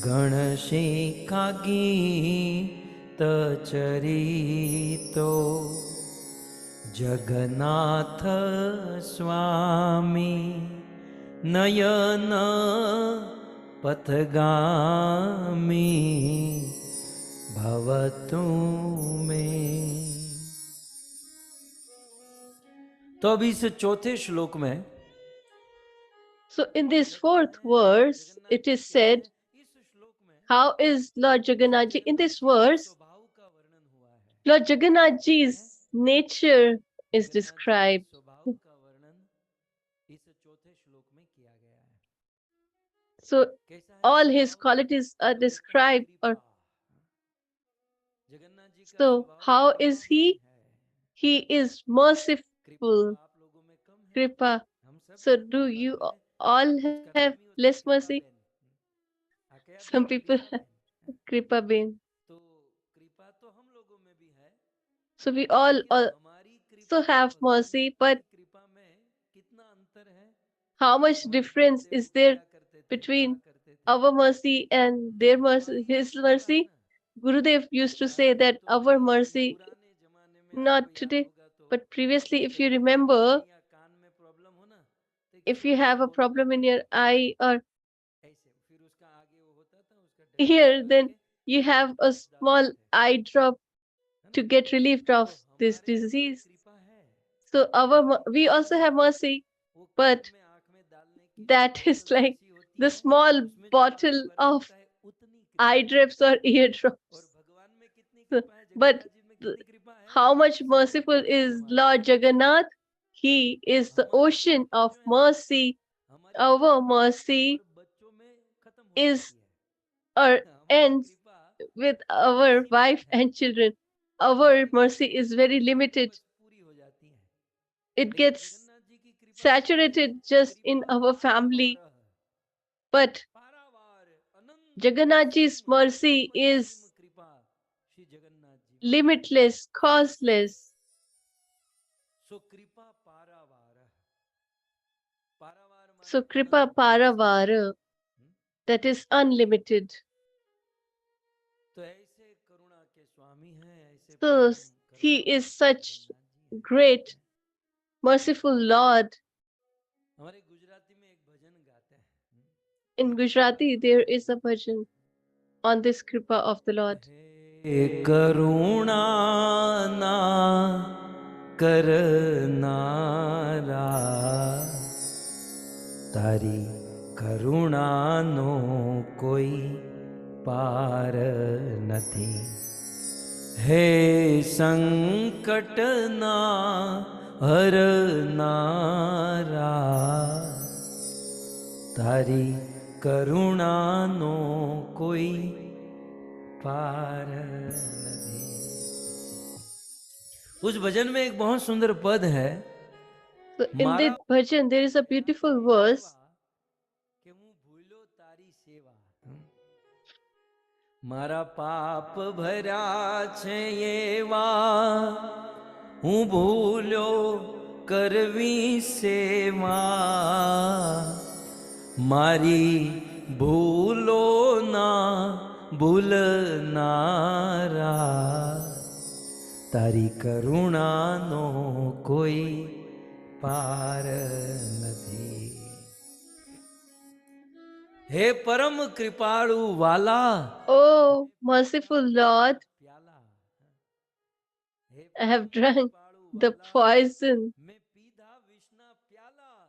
गणशिखागी तचरितो जगन्नाथ स्वामी नयन पथगामी भवतु में। तो अभी इस चौथे श्लोक में, so in this fourth verse, it is said, how is Lord Jagannath ji? In this verse, Lord Jagannath ji's nature is described. So all his qualities are described. Or so how is he? He is merciful, Kripa. So do you all have less mercy? Some people have Kripa Bain. So we all also have mercy, but how much difference is there between our mercy and their mercy, his mercy? Gurudev used to say that our mercy, not today. But previously, if you remember, if you have a problem in your eye or ear, then you have a small eye drop to get relief of this disease. So we also have mercy, but that is like the small bottle of eye drops or ear drops. But th- how much merciful is Lord Jagannath? He is the ocean of mercy. Our mercy is or ends with our wife and children. Our mercy is very limited. It gets saturated just in our family. But Jagannath Ji's mercy is limitless, causeless. So Kripa Paravara, that is unlimited. So he is such great, merciful Lord. In Gujarati, there is a bhajan on this Kripa of the Lord. करुणा ना करनारा तारी करुणानो कोई पार નથી હે સંકટના હરનારા તારી કરુણાનો કોઈ पार नहीं। उस भजन में एक बहुत सुंदर पद है। So in that bhajan, there is a beautiful verse. कि હું ભૂલ્યો તારી સેવા મારા પાપ ભર્યા છે એવા હું ભૂલ્યો કરવી સેવા મારી ભૂલો ના ભૂલનારા તારી કરુણાનો કોઈ પાર નથી હે પરમ કૃપાળુ વાલા Oh, merciful Lord, I have drunk the poison. મેં પીધા વિષના પ્યાલા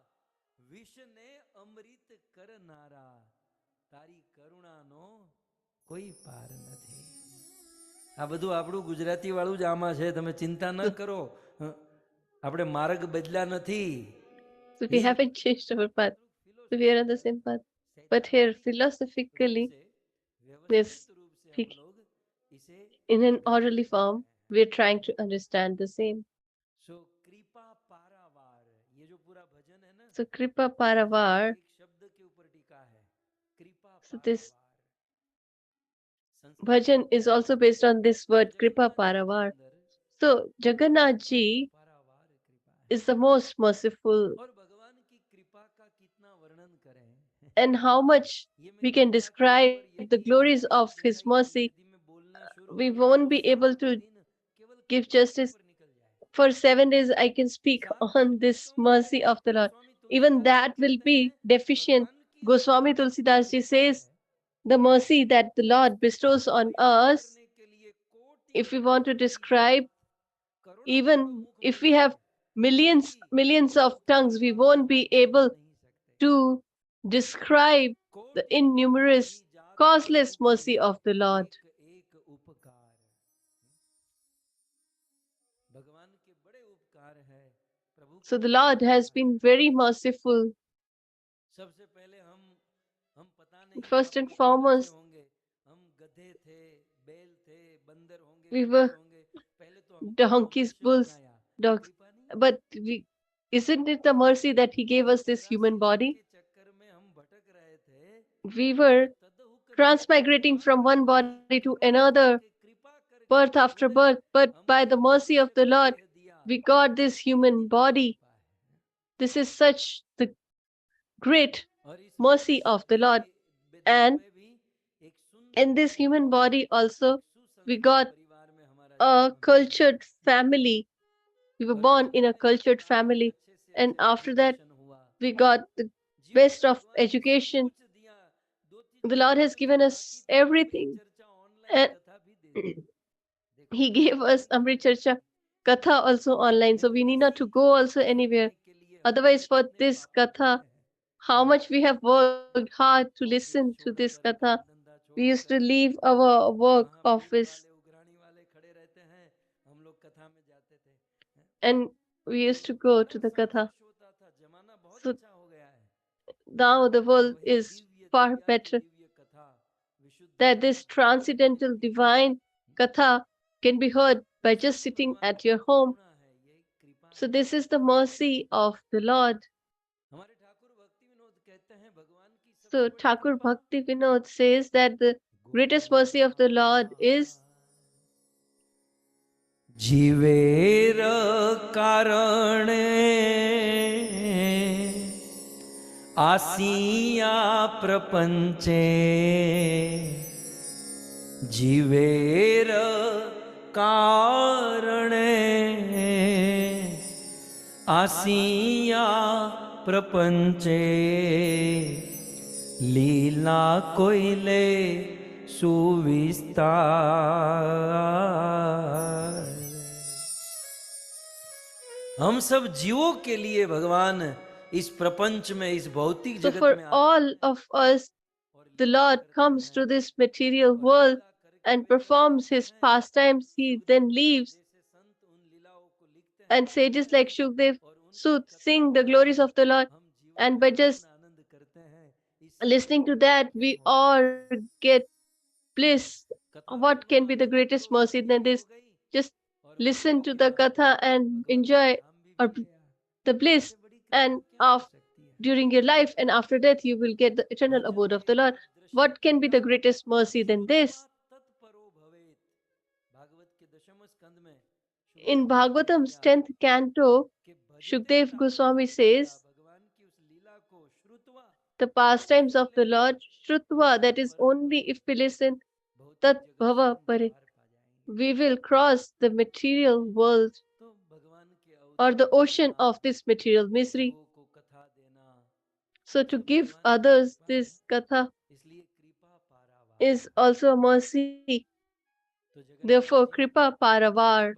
વિષને અમૃત કરનારા તારી કરુણાનો કોઈ પાર નથી આ બધું આપણું ગુજરાતી વાળું જ આમાં છે તમે ચિંતા ન કરો આપણે માર્ગ બદલા નથી So we haven't changed our path. So we are on the same path. But here, philosophically, this in an orderly form, we are trying to understand the same. So Kripa Paravar. So this bhajan is also based on this word Kripa Paravar. So Jagannath Ji is the most merciful. And how much we can describe the glories of his mercy, we won't be able to give justice. For 7 days I can speak on this mercy of the Lord. Even that will be deficient. Goswami Tulsidas Ji says the mercy that the Lord bestows on us, if we want to describe, even if we have millions of tongues, we won't be able to describe the innumerous, causeless mercy of the Lord. So the Lord has been very merciful. First and foremost, we were donkeys, bulls, dogs. But isn't it the mercy that He gave us this human body? We were transmigrating from one body to another, birth after birth, but by the mercy of the Lord, we got this human body. This is such the great mercy of the Lord. And in this human body also, we got a cultured family. We were born in a cultured family, and after that, we got the best of education. The Lord has given us everything, and He gave us Amrit Charcha Katha also online, so we need not to go also anywhere. Otherwise, for this Katha, how much we have worked hard to listen to this Katha. We used to leave our work office and we used to go to the Katha. So now the world is far better. That this transcendental divine Katha can be heard by just sitting at your home. So this is the mercy of the Lord. So Thakur Bhakti Vinod says that the greatest mercy of the Lord is જીવેર કારણે આસિયા પ્રપંચે જીવેર કારણે આસિયા પ્રપંચે લીલા કોઈલે सुविस्तार। हम सब जीवों के लिए भगवान इस प्रपंच में, इस भौतिक so जगत for में all of us, the Lord comes to this material world and performs his pastimes. He then leaves, and sages like Shukdev Sut sing the glories of the Lord, and by just listening to that, we all get bliss. What can be the greatest mercy than this? Just listen to the Katha and enjoy or the bliss, and during your life and after death, you will get the eternal abode of the Lord. What can be the greatest mercy than this? In Bhagavatam's 10th canto, Shukdev Goswami says, the pastimes of the Lord, Shrutva, that is only if we listen, Tat Bhava Pare, we will cross the material world or the ocean of this material misery. So to give others this Katha is also a mercy. Therefore, Kripa Paravar,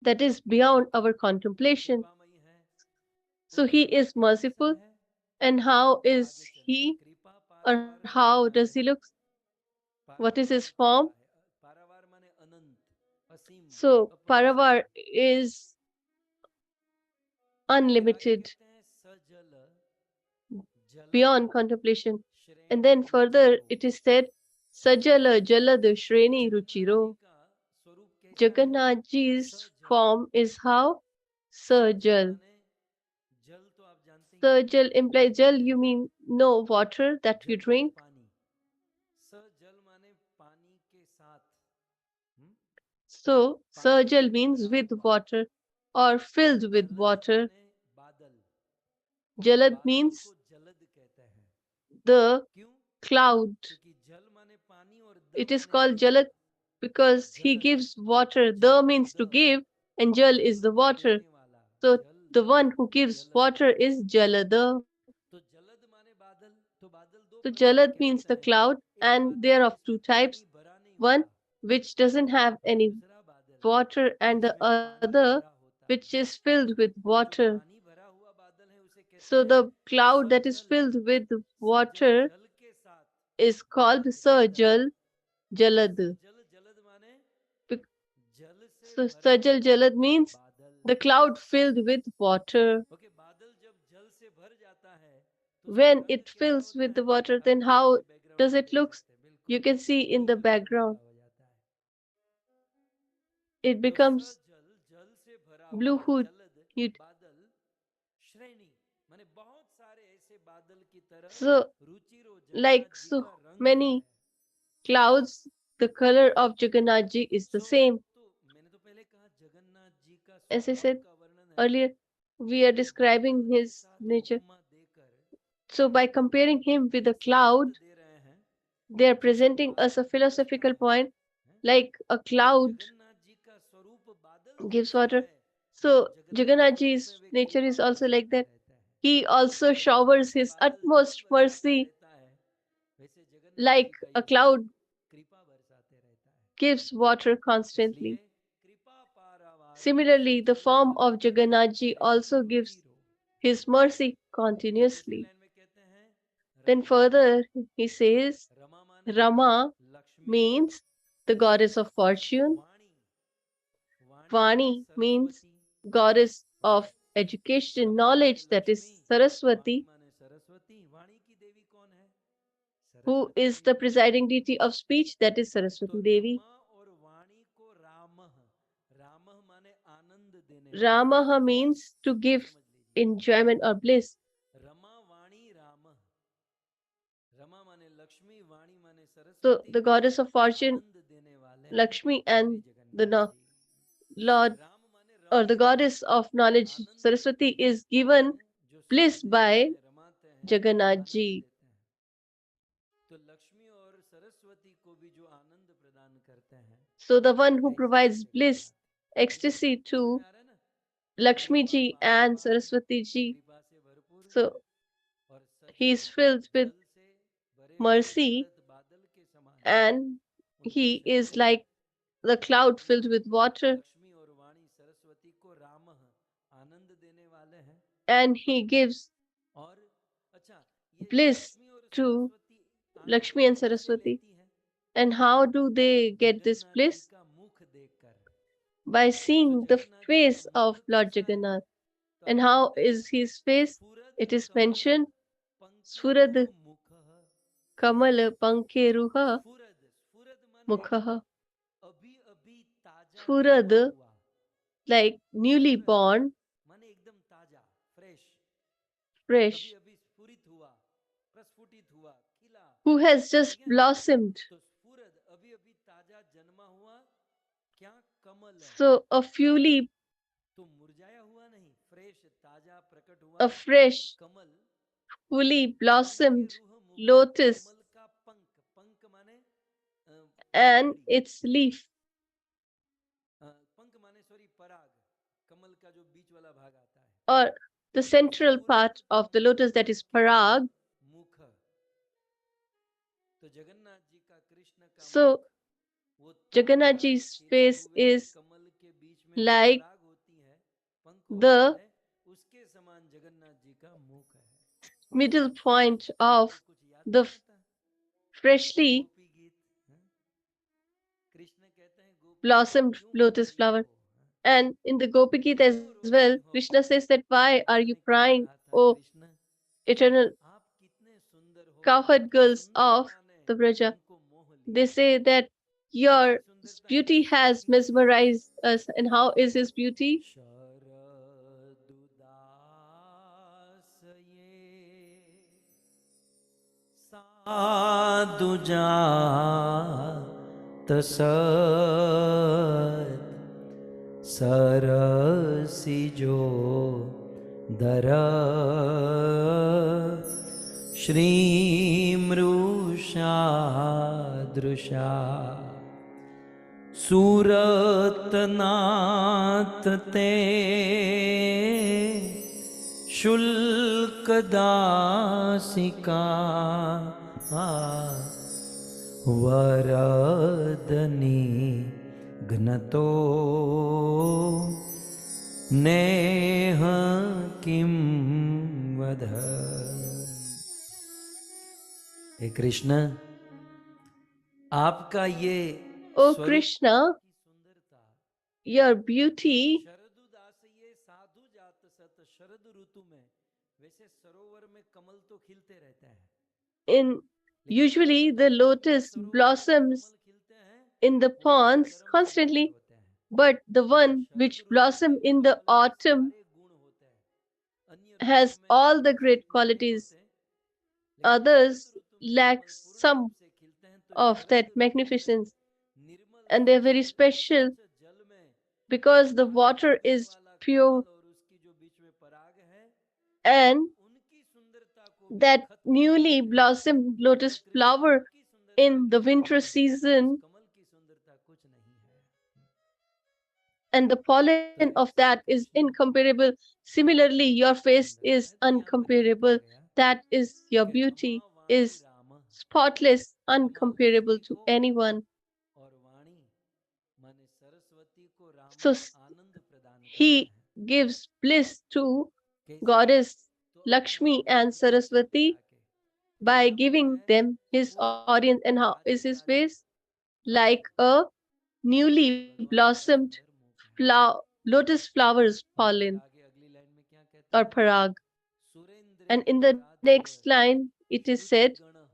that is beyond our contemplation. So he is merciful. And how is he, or how does he look? What is his form? So Paravar is unlimited, beyond contemplation. And then further it is said, Sajala Jalad Shreni Ruchiro. Jagannathji's form is how? Sajal. Sajal implies jal, you mean no water that you drink. So Sajal means with water or filled with water. Jalad means the cloud. It is called Jalad because he gives water. The means to give, and Jal is the water. So the one who gives water is Jalada. So Jalad means the cloud, and they are of two types. One which doesn't have any water, and the other which is filled with water. So the cloud that is filled with water is called Sajal Jalad. So Sajal Jalad means the cloud filled with water. When it fills with the water, then how does it look? You can see in the background. It becomes blue hood. So, like so many clouds, the color of Jagannathji is the same. As I said earlier, we are describing his nature. So by comparing him with a cloud, they are presenting us a philosophical point, like a cloud gives water. So Jagannath Ji's nature is also like that. He also showers his utmost mercy like a cloud gives water constantly. Similarly, the form of Jagannath Ji also gives his mercy continuously. Then further he says, Rama means the goddess of fortune. Vani means goddess of education, knowledge, that is Saraswati, who is the presiding deity of speech, that is Saraswati Devi. Ramaha means to give enjoyment or bliss. So the goddess of fortune, Lakshmi, and the Lord or the goddess of knowledge, Saraswati, is given bliss by Jagannath Ji. So the one who provides bliss, ecstasy to Lakshmi Ji and Saraswati Ji. So he is filled with mercy and he is like the cloud filled with water and he gives bliss to Lakshmi and Saraswati. And how do they get this bliss? By seeing the face of Lord Jagannath. And how is his face? It is mentioned, Sfurad Kamal Pankeruha Mukha. Sfurad, like newly born, fresh, who has just blossomed. So a fully, a fresh, fully blossomed lotus and its leaf or the central part of the lotus, that is parag. So Jagannath Ji's face is like the middle point of the freshly blossomed lotus flower. And in the Gopi Geet as well, Krishna says that, why are you crying, O eternal cowherd girls of the Braja? They say that your beauty has mesmerized us. And how is his beauty? साधु जात सरसि जो दर श्रीमृषा दृशा सूरतनाथ ते शुल्कदासिका वरदनी घ्नतो नेह किम वध। हे कृष्ण, आपका ये O Krishna, your beauty in usually the lotus blossoms in the ponds constantly, but the one which blossom in the autumn has all the great qualities. Others lack some of that magnificence, and they're very special because the water is pure and that newly blossomed lotus flower in the winter season and the pollen of that is incomparable. Similarly, your face is uncomparable. That is your beauty, is spotless, uncomparable to anyone. और वाणी माने सरस्वती को Ram So में आनंद प्रदान करता he है। gives bliss to कैसे? goddess तो अपने Lakshmi and औरत वेश Saraswati बदला के by कैसा बदला giving है? them his वो audience. And how is his Radhe face? Radhe Like a newly भगवान का blossomed सुंदर मुख है। lotus flowers और फिर pollen आगे अगली लाइन में क्या कहते or हैं? parag. Surendra And in the आराध्य next line, it is स्तुति said, गण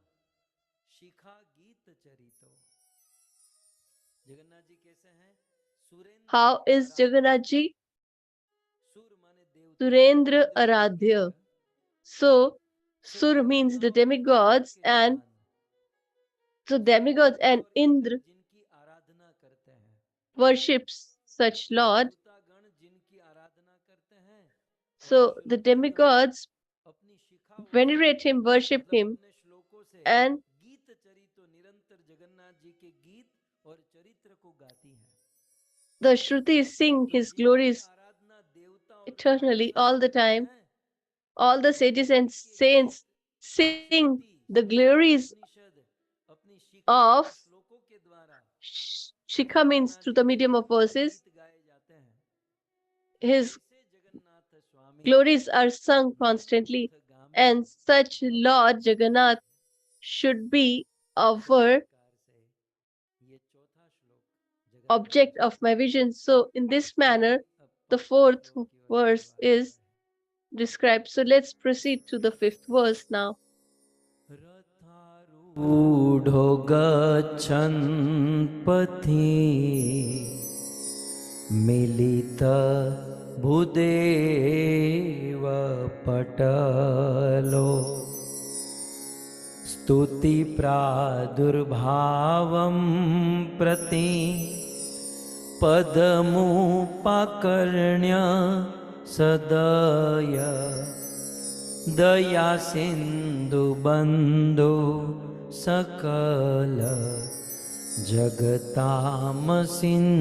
शिखा गीत चरितो। जगन्नाथ जी कैसे हैं? सुरेंद्र how is आराध्य। Jagannath ji? सुर माने देवता, Surendra इंद्र माने Aradhya. इंद्र, So, Sur सभी means the देवताओं में इंद्र demigods, के and समान। so demigods सुरेंद्र and और इंद्र Indra जिनकी आराधना करते हैं, worships such Lord. देवतागण जिनकी आराधना करते हैं, और So the श्लोकगण demigods अपनी शिखाओं से, venerate him, worship मतलब him, अपने श्लोकों से and गीत चरितो निरंतर जगन्नाथ जी के गीत और चरित्र को गाती हैं। the Shrutis sing तो his जिनकी glories आराधना देवता और eternally Sadhu all Sant the करते time. हैं, All the sages and Jagannath ji के saints गीत sing श्रुति the माने glories उपनिषद अपनी शिखा of और श्लोकों के द्वारा Shikha, means Jagannath through ji the के medium of verses. गीत गाए जाते हैं। His ऐसे जगन्नाथ स्वामी glories are sung constantly, गामी and such Lord Jagannath should be our प्रकार से ये चौथा श्लोक Jagannath object of my vision. So, in this manner, अब the पांचवें fourth श्लोक की ओर verse बढ़ने वाला is described. So, let's proceed to the fifth verse now. है। रथारूढो गच्छन् पथि मिलित भूदेव पटलो स्तुति प्रादुर्भावं प्रति पदमुपकर्ण्य सदय दया सिंधु बंधु सकल जगतामसिन्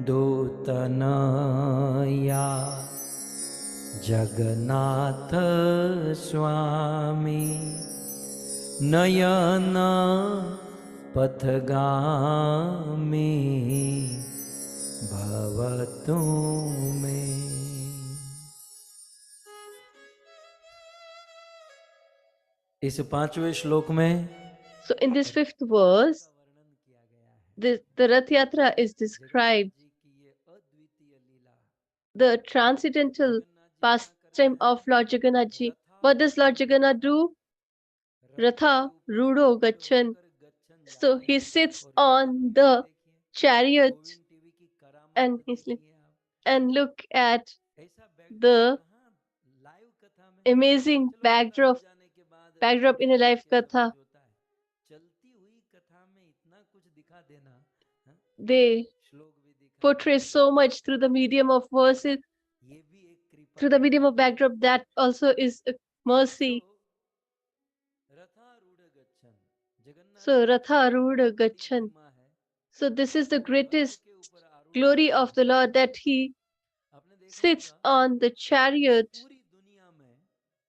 दूतनया जगन्नाथ स्वामी नयन पथगामी भवतु मे। इस पांचवें श्लोक में So, in this fifth verse, the Rath Yatra is described, the transcendental pastime of Lord Jagannath ji. What does Lord Jagannath do? Ratha Rudo Gachan. So he sits on the chariot, and and look at the amazing backdrop in a life katha. They portray so much through the medium of verses, through the medium of backdrop. That also is a mercy. So Ratha Ruda Gachan. So this is the greatest glory of the Lord, that he sits on the chariot.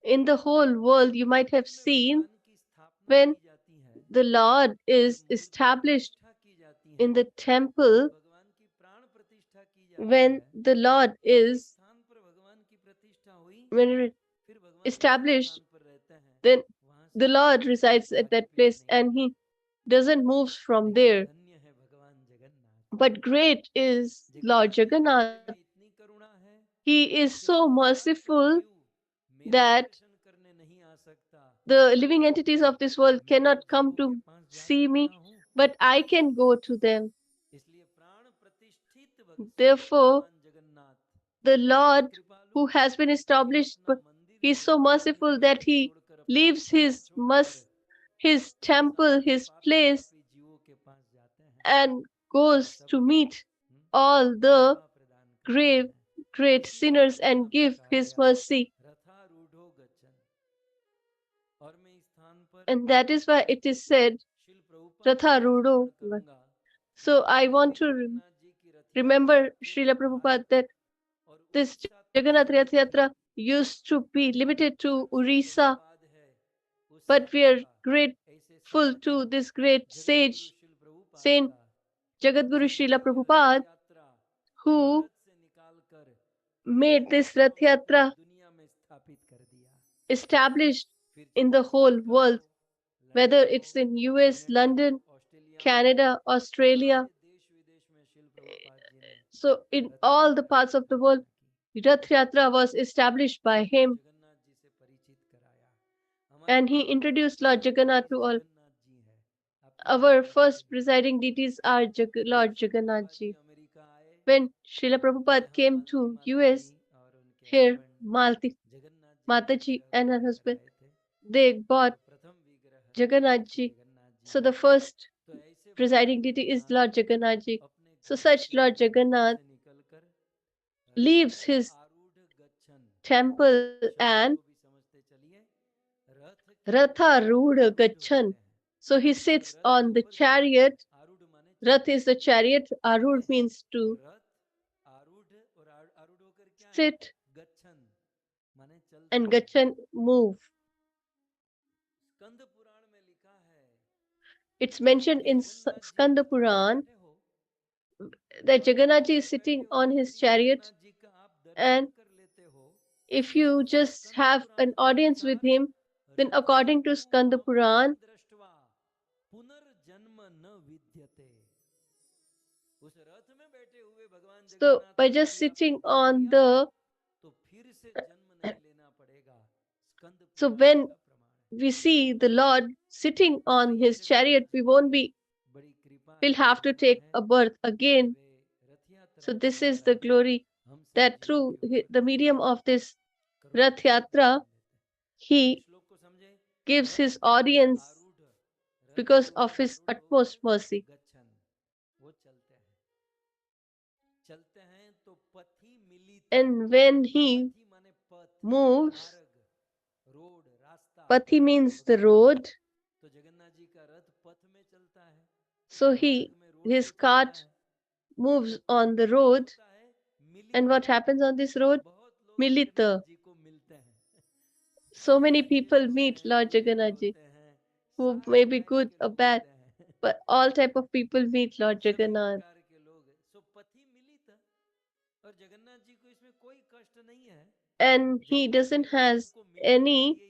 In the whole world, you might have seen, when the Lord is established in the temple, when the Lord is established, then the Lord resides at that place and he doesn't move from there. But great is Lord Jagannath. He is so merciful that the living entities of this world cannot come to see me, but I can go to them. Therefore, the Lord who has been established, he is so merciful that he leaves his temple, his place, and goes to meet all the great sinners and give his mercy. And that is why it is said, Ratha Rudo. So I want to remember, Srila Prabhupada, that this Jagannath Rath Yatra used to be limited to Orissa, but we are grateful to this great sage, Saint Jagadguru Srila Prabhupada, who made this Rath Yatra established in the whole world, whether it's in US, London, Canada, Australia. So in all the parts of the world, Rath Yatra was established by him, and he introduced Lord Jagannath to all. Our first presiding deities are Lord Jagannath ji. When Srila Prabhupada came to US, here Mataji and her husband, they bought Jagannath ji. So the first presiding deity is Lord Jagannath ji. So such Lord Jagannath leaves his temple and Ratha Ruda Gachan. So he sits on the chariot. Rath is the chariot. Arud means to sit, and Gachan move. It's mentioned in Skanda Puran that Jagannath ji is sitting on his chariot, and if you just have an audience with him, then according to Skanda Puran, so by just sitting on the, so when we see the Lord sitting on his chariot, we'll have to take a birth again. So this is the glory that through the medium of this Rath Yatra, he gives his audience because of his utmost mercy. And when he moves, Pathi means the road. So his cart moves on the road. And what happens on this road? Milita. So many people meet Lord Jagannath ji, who may be good or bad, but all type of people meet Lord Jagannath. And he doesn't has any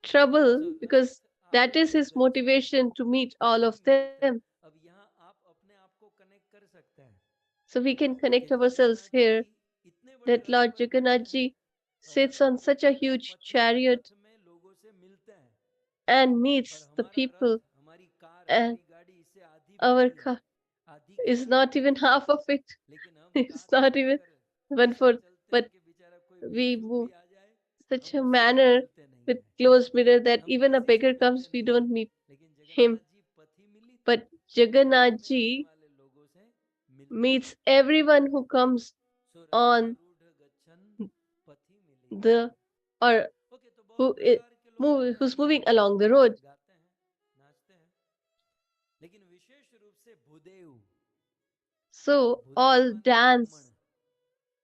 trouble because that is his motivation to meet all of them. So we can connect ourselves here that Lord Jagannath ji sits on such a huge chariot and meets the people, and our car is not even half of it. It's not even 1/4, but we move such a manner with closed mirror that even a beggar comes, we don't meet him. But Jagannath ji meets everyone who comes on the, or who's moving along the road. So all dance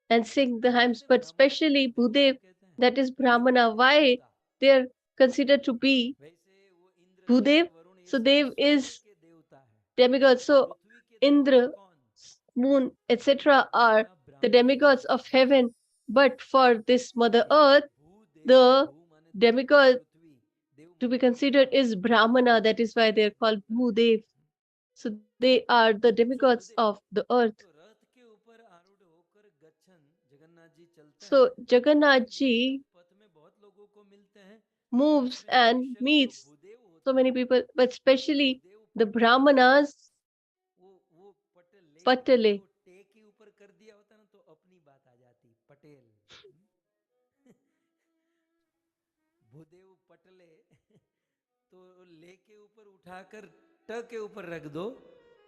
and sing the hymns, but especially Bhudev, that is Brahmana. Why they're considered to be Bhudev? So Dev is demigod. So Indra, moon, etc. are the demigods of heaven. But for this Mother Earth, the demigod to be considered is Brahmana. That is why they are called Bhudev. So they are the demigods of the earth. So Jagannath ji moves and meets so many people, but especially the Brahmanas, Patale. Bhudev पटले तो ले के ऊपर उठाकर ट के ऊपर रख दो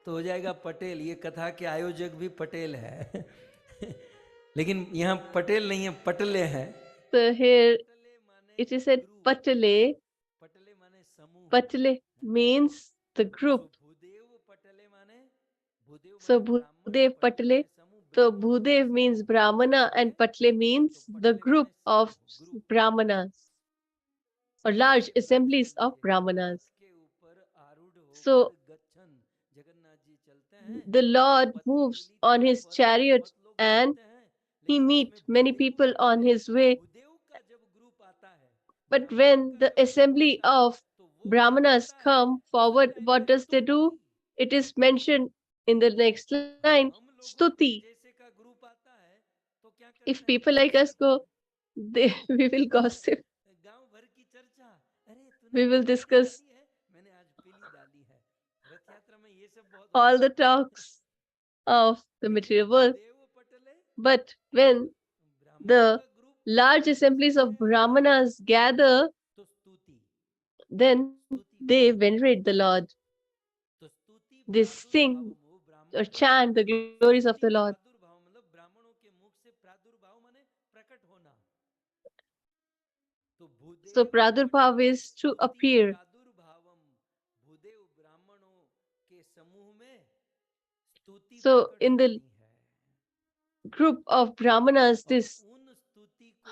तो हो जाएगा पटेल। ये कथा के आयोजक भी पटेल है लेकिन यहाँ पटेल नहीं है, पटले है। So here it is said Patale. Patale means the group. So Bhudev Patle. So Bhudev means Brahmana and Patle means the group of Brahmanas or large assemblies of Brahmanas. So the Lord moves on his chariot and he meets many people on his way. But when the assembly of Brahmanas come forward, what does they do? It is mentioned in the next line, Stuti. If people like us go, we will gossip. We will discuss all the talks of the material world. But when the large assemblies of Brahmanas gather, then they venerate the Lord. They sing or chant the glories of the Lord. So Pradurbhav is to appear. So in the group of Brahmanas, these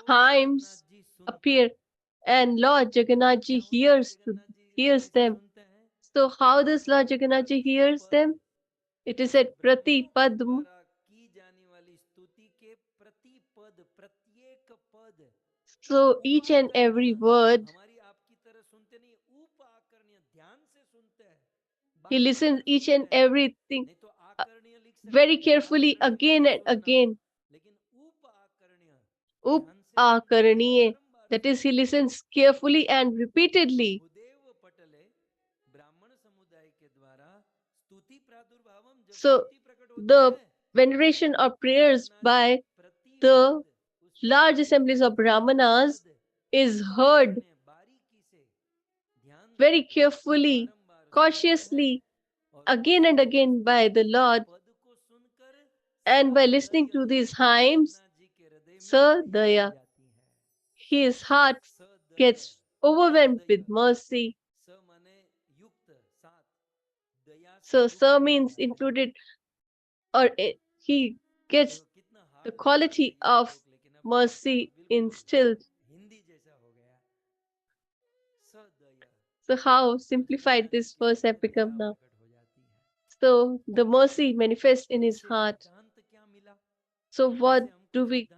hymns appear and Lord Jagannath ji hears them. So how does Lord Jagannath ji hears them? It is at Prati Padm. So each and every word, he listens each and everything uh, very carefully again and again. Up akaraniye. That is, he listens carefully and repeatedly. So the veneration or prayers by the large assemblies of Brahmanas is heard very carefully, cautiously, again and again by the Lord. And by listening to these hymns, Sadaya, his heart gets overwhelmed with mercy. So, Sa means included, or he gets the quality of mercy instilled. So, how simplified this verse have become now. So, the mercy manifests in his heart. So, what do we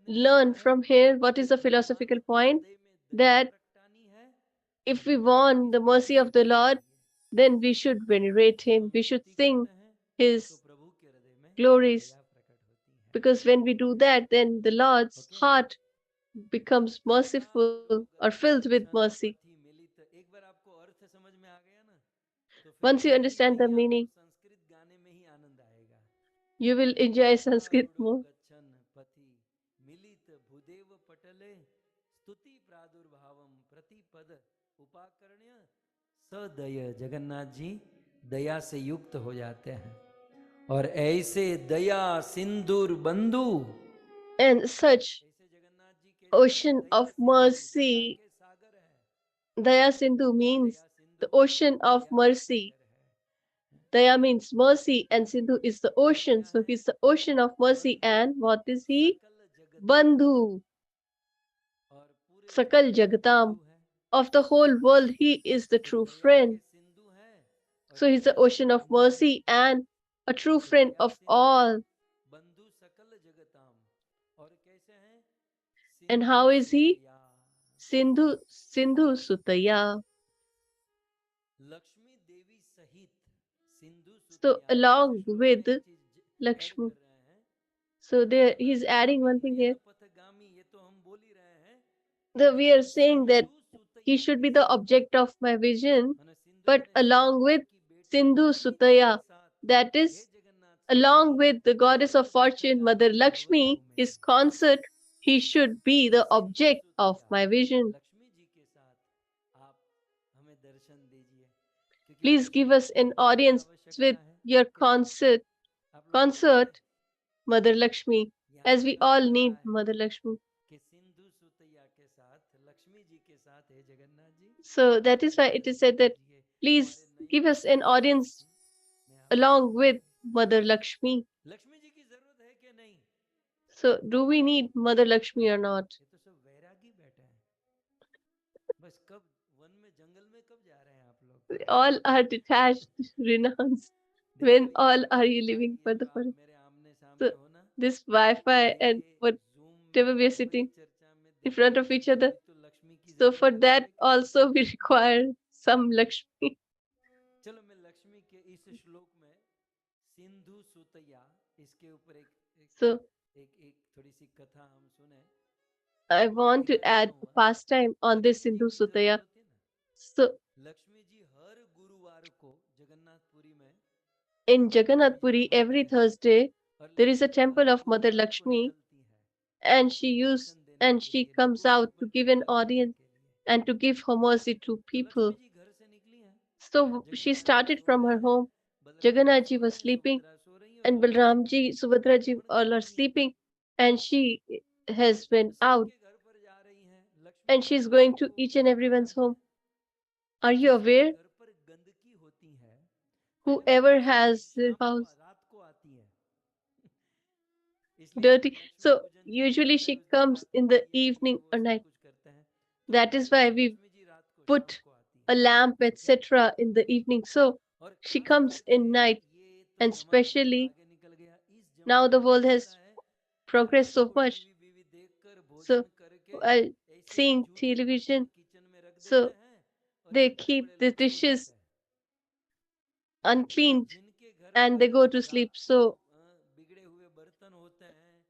learn from here? What is the philosophical point? That if we want the mercy of the Lord, then we should venerate him. We should sing his glories. Because when we do that, then the Lord's heart becomes merciful or filled with mercy. Once you understand the meaning, you will enjoy Sanskrit more. सदय Jagannath ji दया से युक्त हो जाते हैं और ऐसे दया सिंदूर बंधु And such ocean of mercy, Daya Sindhu means the ocean of mercy. Daya means mercy and Sindhu is the ocean. So he's the ocean of mercy. And what is he? Bandhu. Sakal Jagatam. Of the whole world, he is the true friend. So he's the ocean of mercy and a true friend of all. And how is he? Sindhu Sutaya. So along with Lakshmi. So there he's adding one thing here. We are saying that he should be the object of my vision, but along with Sindhu Sutaya, that is, along with the goddess of fortune, Mother Lakshmi, his consort, he should be the object of my vision. Please give us an audience with your consort, Mother Lakshmi, as we all need Mother Lakshmi. So that is why it is said that please give us an audience along with Mother Lakshmi. Lakshmi ji की जरूरत है कि नहीं? So, do we need Mother Lakshmi or not? ये तो सब वैरागी बैठे हैं, बस कब वन में जंगल में कब जा रहे हैं आप लोग? All are detached, renounced. देखो When ये all are you Wi-Fi, living ये for जो the आप forest? मेरे आमने So, सामने हो ना, this Wi-Fi and ये Zoom whatever में we are बड़ी sitting चर्चा में in देखो front of each other. अभी तो लक्ष्मी की So, for जरूरत है that बोले कि also we require some Lakshmi. चलो मैं लक्ष्मी के इस श्लोक में सिंधु सुतैया इसके ऊपर एक एक So, एक, एक थोड़ी सी कथा हम सुने। I want to दिखाया add क्यों a हुआ? pastime on this Lakshmi ji Sindhu की जरूरत Sutaya. होती है ना, So, लक्ष्मी जी हर गुरुवार को जगन्नाथपुरी में in लक्ष्मी Jagannath जी का Puri, every मंदिर है Thursday, और there is a Lakshmi ji temple her of Mother गुरुवार को Lakshmi, निकलती है and दर्शन देने के she लिए, comes लोगों out to में give an दर्शन देने audience के लिए। and to give her mercy to तो लक्ष्मी people. जी घर से निकली हैं, So she Jagannath ji started so from रहे her हैं, home. Balram ji Jagannath ji सो रहे was हैं, sleeping, सुभद्रा सो रही है और and Lakshmi Balram ji ji, Subhadra ji दौड़ के all are निकली हैं। sleeping, and she has went out, सबके घर पर जा रही हैं, लक्ष्मी and जी she's रात going to को each घर and पर everyone's जाते home. हैं। Are you जिसके aware? घर पर गंदगी होती है, पहले वो Whoever Lakshmi ji has their शाम को house रात को आती है, इसलिए dirty, लक्ष्मी so पूजन जिस दिन usually होता है she उस दिन comes रात in को the दिया ये evening वो or सब night. कुछ करते हैं, तो That is पहले why वो we लक्ष्मी जी रात को शाम put को आती a है। lamp, etc., in the evening. So और she खास comes करके in night, ये तो and जमाना बहुत especially आगे निकल गया, इस now जमाने the में क्या world होता has है, progressed रात so को much. टीवी बीवी देखकर So भोजन करके while ऐसे ही seeing जूठे बर्तन television, किचन में रख देते so हैं और they फिर बड़े keep बड़े the लोग सो dishes जाते हैं। तो uncleaned जिनके घर and पर they go to sleep. रात को So बिगड़े हुए बर्तन होते हैं,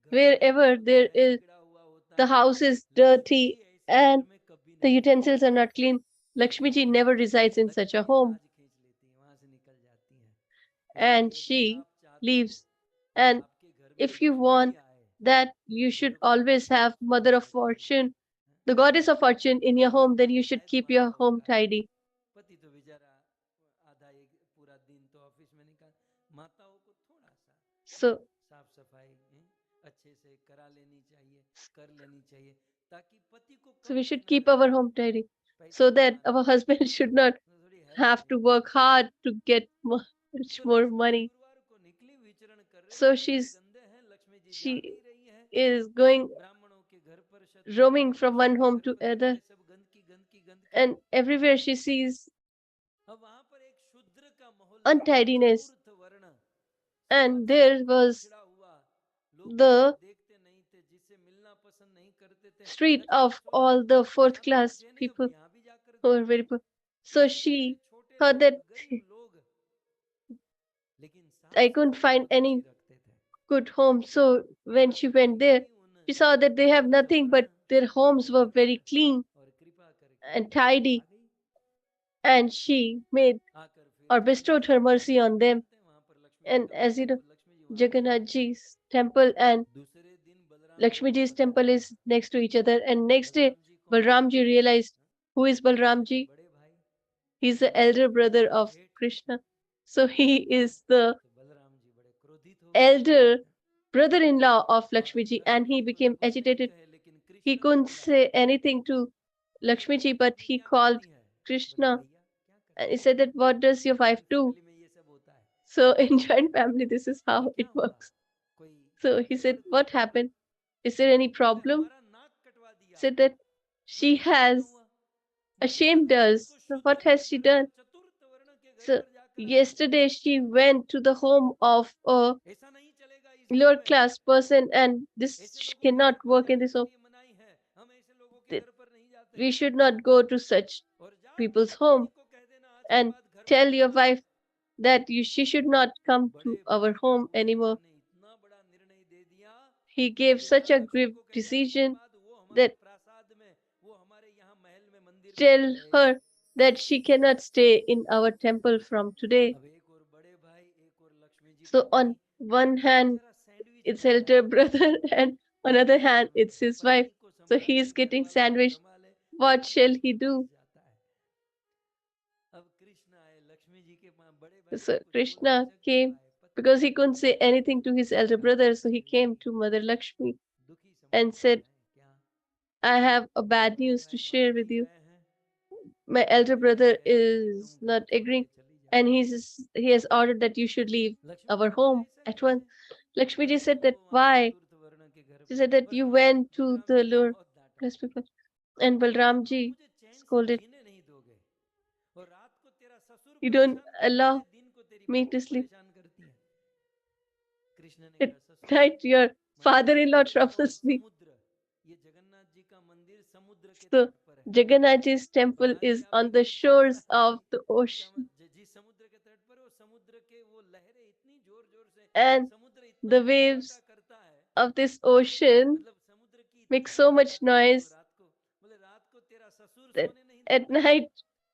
घर wherever का there महल is, बिगड़ा हुआ होता the है, house is Lakshmi ji dirty ऐसे घर and में कभी the नहीं रहती utensils are not clean, Lakshmi ji never resides in such Lakshmi a ji home, लाज खींच लेती हैं, वहां से निकल जाती हैं। and इसलिए यदि she आप चाहते हो leaves. कि And आपके घर में if you Lakshmi ji want आए that तो you should घर को always have Mother of स्वच्छ रखिएगा। Fortune, the Goddess of Fortune in your ये home, then काम you should शायद keep your माताओं home का है, tidy. पति तो बेचारा आधा एक पूरा दिन तो ऑफिस में निकाल, माताओं को थोड़ा सा So, साफ सफाई अच्छे से करा लेनी चाहिए, कर लेनी चाहिए, ताकि पति को so कम we should मेहनत keep करनी our home पड़े tidy पैसा so that कमाने our के लिए, husband should not तो थोड़ी help have to mill work जाए। hard to get much तो more लक्ष्मी जी money. गुरुवार को निकली, विचरण कर रही So है, घर she's गंदे हैं, लक्ष्मी जी जा she नहीं रही है, is going ब्राह्मणों के घर पर, क्षत्रियों roaming के from वैश्यों one के home घर to पर other, जाके सब गंदगी गंदगी गंदगी। and everywhere she sees अब वहां पर एक शूद्र का मोहल्ला, untidiness, चतुर्थ वर्ण, and समाज से there was पिछड़ा हुआ, लोग जिसे the देखते नहीं थे, जिससे मिलना पसंद नहीं करते थे, street लक्ष्मी जी of सोच all रही the यहाँ fourth तो कुछ class है नहीं, अब people यहाँ भी जाकर who were देखती very हूँ, poor. ये So बेचारे she छोटे thought लोग, that गरीब लोग, लेकिन साफ I couldn't सफाई find बहुत अच्छी any रखते थे। good home. So when she Lakshmi went there, जी उन she saw that they have चतुर्थ nothing, वर्ण but their को homes were देखकर very clean और कृपा करके and आ tidy, गई, and she made आकर फिर or bestowed जगन्नाथ her जी के mercy on मंदिर में them. चलते हैं, वहां पर लक्ष्मी जी And का as you मंदिर है, know, वो लक्ष्मी जी वहां पर Jagannath रहती हैं। ji's temple and दूसरे दिन बलराम जी Lakshmi को ji's पता temple चला, is next to each other. And next day, Balram ji कौन है? Balram ji realized who is Balram अरे ji? बड़े भाई, He's the elder Lakshmi ji brother के of जेठ, Krishna. So he is the तो बलराम जी बड़े क्रोधित हो गए elder brother-in-law of और Lakshmi ji, and Lakshmi he जी को तो became कुछ नहीं agitated. कहे, लेकिन He कृष्ण को couldn't बुलाया, say anything to बोले Lakshmi ji, but पत्नी he क्या called करती है? बोले Krishna भैया क्या and he करती है? said that, what does your wife joint do? Family में ये सब होता है, So in joint family, this is बोले how it क्या हुआ, works. कोई So he गड़बड़ said, कोई what problem? happened? Is there any बोले problem? हमारा नाक कटवा दिया। Said that बोले she ऐसा क्या has हुआ? बोले ashamed परसों us. उसको So शूद्र what के has she घर पर, done? चतुर्थ वर्ण के घर So पर जाकर आई है, yesterday she went to the home of a ऐसा नहीं चलेगा इस घर lower में, class person, and this ऐसे लोगों के cannot घर पर work in जाने this के home. लिए मनाही है, हम ऐसे लोगों के Th- घर पर नहीं जाते। We should not go to such और जाओ people's पत्नी home, को कह देना आज के and बाद घर पर tell मत your आना। wife that she should not come बड़े to our भाई home पुरुषोत्तम anymore. ने इतना बड़ा निर्णय दे दिया He gave कि such जा a लक्ष्मी grave को कह दे आज के decision बाद वो हमारे that प्रासाद में, वो हमारे यहाँ महल में मंदिर में नहीं tell रहेगी। her that she cannot stay in our temple from today. अब एक और बड़े भाई, एक और लक्ष्मी जी So पत्नी, on one ये hand, बेचारा सैंडविच it's बन रहा elder है, brother, and on other hand, it's his wife. पत्नी को So संभाले, he's घर getting वालों को sandwiched. संभाले, What पति shall he फंस do? जाता है। अब कृष्ण आए, लक्ष्मी जी के पास, बड़े भाई तो So कुछ बोल नहीं Krishna सकते, वो came आए, पत्नी because he couldn't say anything to his elder राजी brother. So he नहीं came हुई, to Mother Lakshmi दुखी and समाचार said, है क्या? I have a बोले bad बड़े news to भाई share मान with नहीं you. रहे हैं, My elder बड़े भाई brother कह रहे हैं कि is तुम घर not छोड़ के agreeing. चली and he has ordered that you should leave Lakshmi our जी ने कहा home ऐसा at कैसे? once. Lakshmi ji बोले said देखो that वो वहां why? चतुर्थ वर्ण के घर She पे said that you Balram went to Balram the जी ने Lord बहुत डांटा। bless people, and बोले Balram तुम ji मुझे चैन से scolded, जीने नहीं दोगे और रात को तेरा ससुर you don't परेशान करता है, allow दिन को तेरी me बहू to sleep. परेशान करती है। कृष्ण ने At कहा ससुर जी, night your मैंने कहा father-in-law समुद्र कौन? troubles me. समुद्र, ये जगन्नाथ जी का मंदिर समुद्र के So तट पर है। Jagannath ji's temple हाँ जी is आप on the बोलिए shores Jagannath of ji the का ocean, जी समुद्र के तट पर, और समुद्र के वो लहरें इतनी जोर जोर से, and समुद्र इतना the खटखटा waves करता है, of this ocean मतलब समुद्र की make इतनी so आवाज much आती है तो noise रात को, बोले रात को तेरा ससुर that सोने नहीं at देता है, night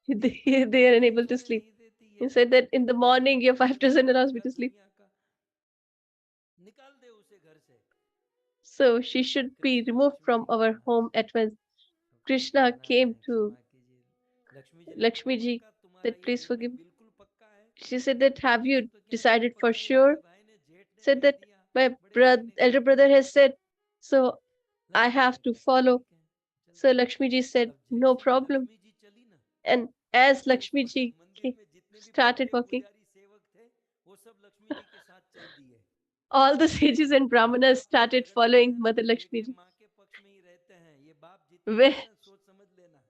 दिन को तेरी they are बहू unable to सोने sleep. नहीं देती He है। said that in the morning your wife doesn't allow me to sleep, दुनिया का निकाल दे उसे घर से। so she should be Krishna removed Lakshmi from जी के our pass, home at once. तो कृष्ण Krishna मना रहे came हैं, to क्षमा कीजिए। लक्ष्मी जी ने कहा Lakshmi ji पक्का तुम्हारा that ये please निर्णय forgive. बिल्कुल पक्का है? She said that have you तो क्या सब decided for पक्का है? sure? बड़े भाई ने, जेठ ने Said कह that दिया, my बड़े भाई ने कहा elder ठीक brother है। has said, so I Lakshmi ji have ने to कहा follow. ठीक है चलो। So Lakshmi ji said अब no जैसे ही problem. लक्ष्मी जी चली ना, And as तो उस Lakshmi ji मंदिर में जितने भी started पंडे walking, पुजारी सेवक थे वो सब लक्ष्मी जी के साथ चल दिए। all the sages and और हम brahmanas आप लोग started झगड़ते following हैं ना Mother तो ये Lakshmi भी ji. माँ के पक्ष में ही रहते हैं, ये बाप जीतते हैं ना, सोच समझ लेना।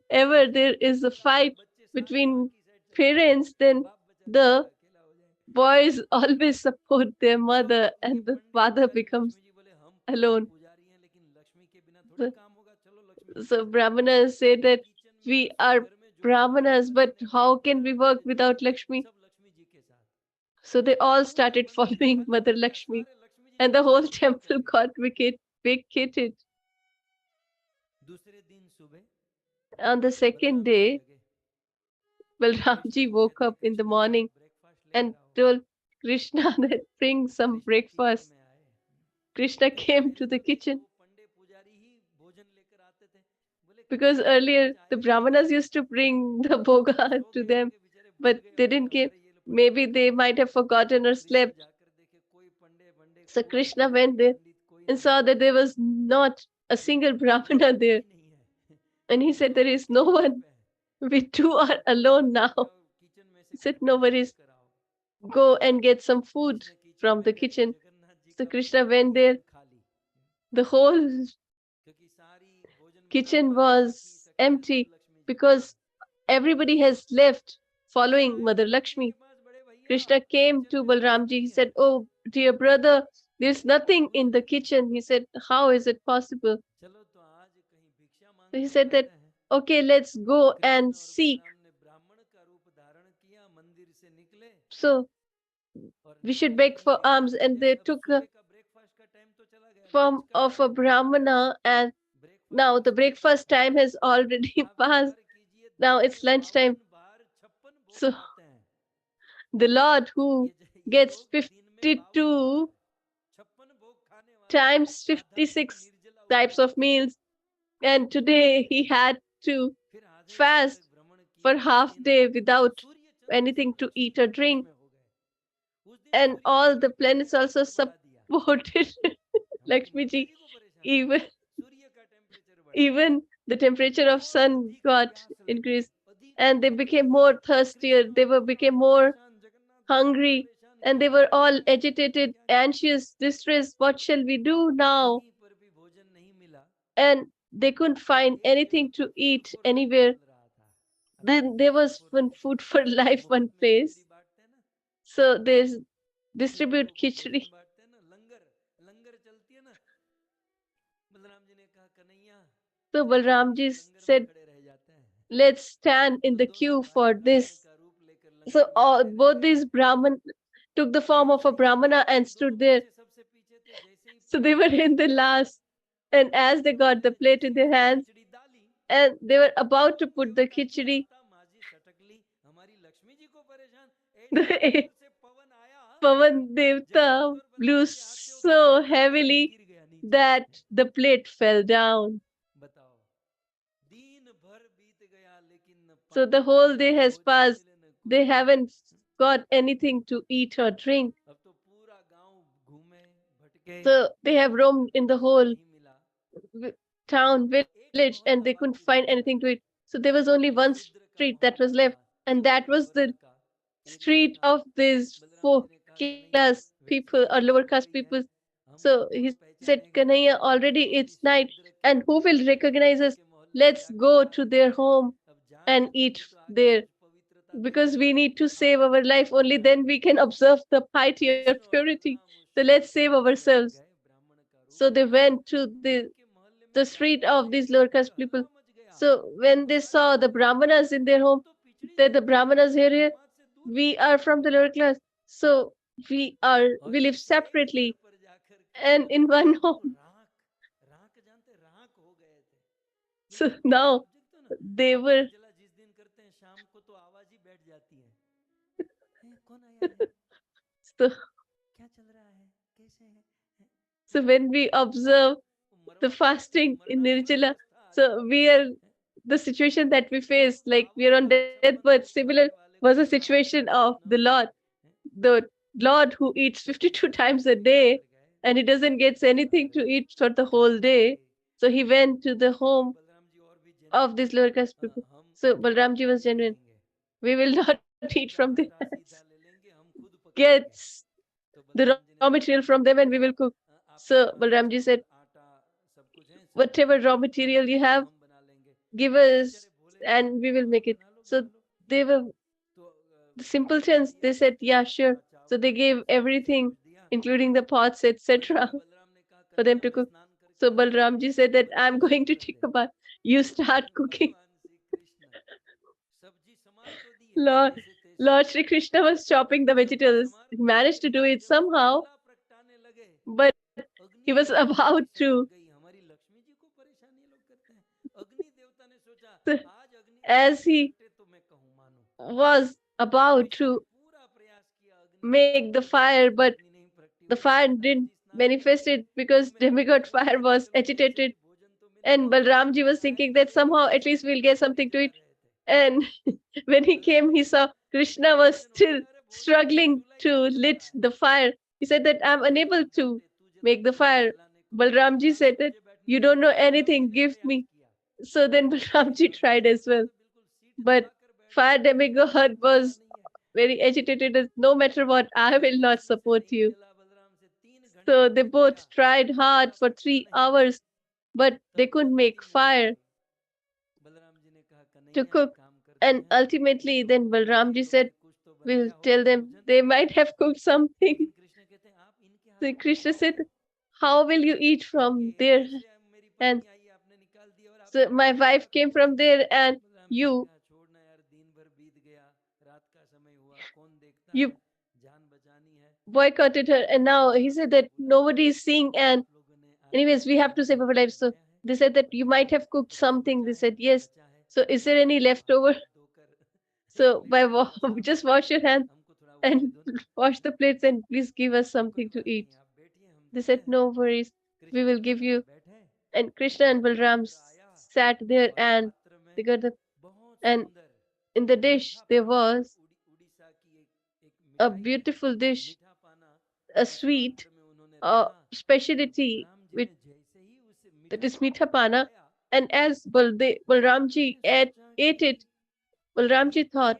Wherever लेकिन there आप is a देखिएगा आपके fight बच्चे सारे माँ between की साइड चले जाएंगे, parents, then बाप बेचारा the अकेला अकेला हो जाएगा। boys always support their सब mother वही and the पंडे father पुजारी, becomes लक्ष्मी जी बोले हम पंडे alone. पुजारी हैं लेकिन लक्ष्मी के बिना थोड़ी So, काम होगा, चलो लक्ष्मी जी के so साथ। brahmanas say that किचन में we रसोई are घर में जो भी काम brahmanas, but कराने वाले how can we work सारे without जोड़े Lakshmi? सब लक्ष्मी जी के साथ। So they all पूरा started मंदिर following खाली Mother कर दिया, Lakshmi, सारे लक्ष्मी जी and के the साथ whole चलने लग temple गए। got vacated. दूसरे दिन सुबह On the second Balram ji day, जगे, कृष्ण Balramji को woke कहते हैं up in the Krishna ji morning breakfast लेकर and आओ। told Krishna that bring some Krishna kitchen breakfast. में आए, Krishna क्योंकि came पहले to the तो देखिए kitchen वो पंडे पुजारी ही भोजन लेकर आते थे। बोले because कृष्ण जी earlier आज the आए नहीं Brahmanas क्या? used to bring the तो सब bhoga सो to गए them, होंगे बेचारे, भूल but गए they होंगे, didn't give. अरे ये लो पंडित Maybe जी they आए। might have forgotten or Krishna slept. जाकर देखे कोई पंडे पंडे So कोई Krishna पुजारी went there पंडित कोई and नहीं, saw that there was not a single कोई Brahmana there. ही नहीं है। And he said, दोनों there लोग is no किचन one. पे हैं। We two are उनको बोला alone जाओ now. जाओ किचन में से He said, कुछ no भोजन worries. लेकर आओ। Go and get some food Krishna kitchen from में the गए, kitchen. जगन्नाथ जी So का Krishna पूरा went there. किचन खाली, The whole क्योंकि सारी भोजन बनाने kitchen वाली सखी was सखियां सब empty लक्ष्मी जी के because pass. everybody has left Krishna following आए Mother बलराम जी Lakshmi. के पास, बड़े भैया Krishna came किचन to में कुछ Balramji. नहीं He है। said, oh, dear brother, there's nothing in the उसने kitchen. He said, how is it possible? चलो तो आज कहीं भिक्षा मांग So he कर said that, आते हैं। okay, let's go Krishna and और seek. बलराम ने ब्राह्मण का रूप धारण किया, मंदिर से निकले So और we should निकले beg कहीं for भिक्षा alms. And मांगने। they अब took a सुबह का ब्रेकफास्ट का टाइम तो चला गया, लंच form का of a time. Brahmana, and breakfast now the किसने किया breakfast था? time has already आप passed. विचार कीजिए, Now दिन it's में lunchtime. 52 बार 56 भोग So खाते हैं। the Lord who ये gets लोग दिन में 52 बार 52 56 भोग खाने वाले times आधा दिन 56 निर्जला types उपवास of थे। meals, and today he had to फिर आधे दिन तक fast भ्रमण for किया, उस half दिन day without Surya Chandra anything सब to लक्ष्मी eat के or पक्ष drink. में हो गए। उस दिन And Surya all Chandra the को planets also टेम्परेचर बढ़ा दिया, supported हमारी Lakshmi माता ji. जी को परेशान किया, Even सूर्य का टेम्परेचर बढ़ा दिया even the temperature of और sun अधिक got प्यास लगी, increased, अधिक and they भूख became लगी। more thirstier. कृष्ण They और were became बलराम more परेशान, जगन्नाथ जी को भी hungry, परेशान and किया, they were क्या all क्या क्या क्या agitated, क्या क्या। anxious, distressed. What shall we do now? कहीं पर भी भोजन नहीं मिला And they couldn't और find एक जगह anything पे to food eat for life anywhere. चल रहा था। आप Then जानते हैं there food was for one life, food for life, मुफ्त one में place. खिचड़ी बांटते हैं ना, So there's जिसमें लोगों distribute को भोजन khichdi. बांटते हैं ना, लंगर लंगर चलती है ना। बलराम जी ने कहा कन्हैया So हम तो Balramji इस लंगर में said, खड़े रह जाते हैं। let's stand in तो the दोनों queue भाई for ब्राह्मण this. का रूप लेकर So लंगर में खड़े रह both गए। these Brahman took the form of जैसे a ही Brahmana and दोनों stood there. बच्चे सबसे पीछे थे, जैसे ही So they plate were pass in the हुआ, last. And as they got ब्राह्मण the ने plate in जैसे their उसमें hands, खिचड़ी डाली, and they were about to परम put the देवता की khichdi, आस्था माझी सटकली, हमारी लक्ष्मी जी को परेशान। ऐसा the जोर से पवन आया, Pavan जगन्नाथ Devta और blew बलराम के हाथ से वो so थाली टूट गई, heavily गिर गया नीचे। that the plate fell down. बताओ, दिन भर बीत गया लेकिन न So the पानी whole मिले, day न has भोजन passed. मिले, न They कुछ नहीं। haven't got anything to eat or drink. अब तो पूरा गांव घूमे भटके, So they have roamed in the कुछ whole नहीं मिला। town, एक village, and मोहल्ला they couldn't बाकी रह find गया, anything to eat. So there was only एक one शूद्र का street that was मोहल्ला left. था, And that was the street of these fourth class people or lower caste people. So he said, Kanhaiya, already it's night, and who will recognize us? Let's go to their home and eat there, because we need to save our life. Only then we can observe the piety or purity. So let's save ourselves. So they went to the street of these lower caste people. So when they saw the Brahmanas in their home, the Brahmanas here, we are from the lower class. So we live separately and in one home. So now they were so, so when we observe the fasting in Nirjala, so we are the situation that we face, like we are on deathbed. Similar was the situation of the Lord who eats 52 times a day, and he doesn't get anything to eat for the whole day. So he went to the home of these lower caste people. So Balramji was genuine. We will not eat from their hands. Get the raw material from them and we will cook. So Balramji said, whatever raw material you have, give us and we will make it. So they were the simpletons. They said, yeah, sure. So they gave everything, including the pots, etc., for them to cook. So Balramji said that I'm going to take a bath. You start cooking. Lord, Lord Shri Krishna was chopping the vegetables. He managed to do it somehow, but he was about to. As he was about to make the fire, but the fire didn't manifest it because demigod fire was agitated. And Balramji was thinking that somehow at least we'll get something to eat. And when he came, he saw Krishna was still struggling to lit the fire. He said that I'm unable to make the fire. Balramji said that you don't know anything, give me. So then Balramji tried as well. But fire demigod was very agitated, as no matter what, I will not support you. So they both tried hard for 3 hours, but they couldn't make fire to cook. And ultimately, then Balramji said, we'll tell them they might have cooked something. So Krishna said, how will you eat from their hands? So my wife came from there, and you you boycotted her. And now he said that nobody is seeing, and anyways, we have to save our lives. So they said that you might have cooked something. They said, yes. So is there any leftover? So just wash your hands and wash the plates and please give us something to eat. They said, no worries, we will give you. And Krishna and Balram sat there and they got the, and in the dish there was a beautiful dish, a sweet, a specialty with that is mitha pana. And as Balramji ate it, Balramji thought,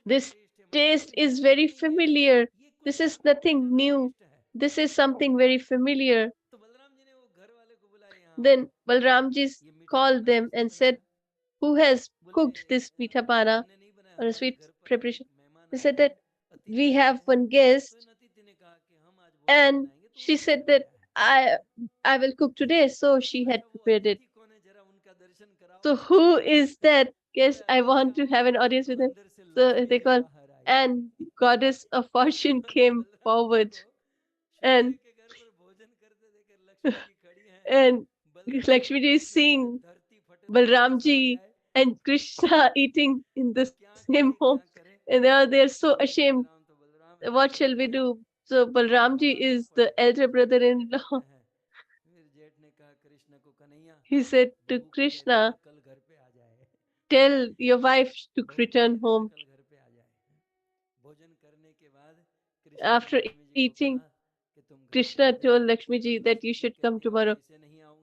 this taste is very familiar. This is nothing new. This is something very familiar. Then Balramji called them and said, who has cooked this mitha pana or a sweet preparation? They said that we have one guest, and she said that I I will cook today, so she had prepared it. So who is that guest? I want to have an audience with them. So they call, and goddess of fortune came forward, and and Lakshmi is seeing Balramji and Krishna eating in the same home, and they're so ashamed. What shall we do? So Balramji is the elder brother-in-law. He said to Krishna, tell your wife to return home. After eating, Krishna told Lakshmiji that you should come tomorrow.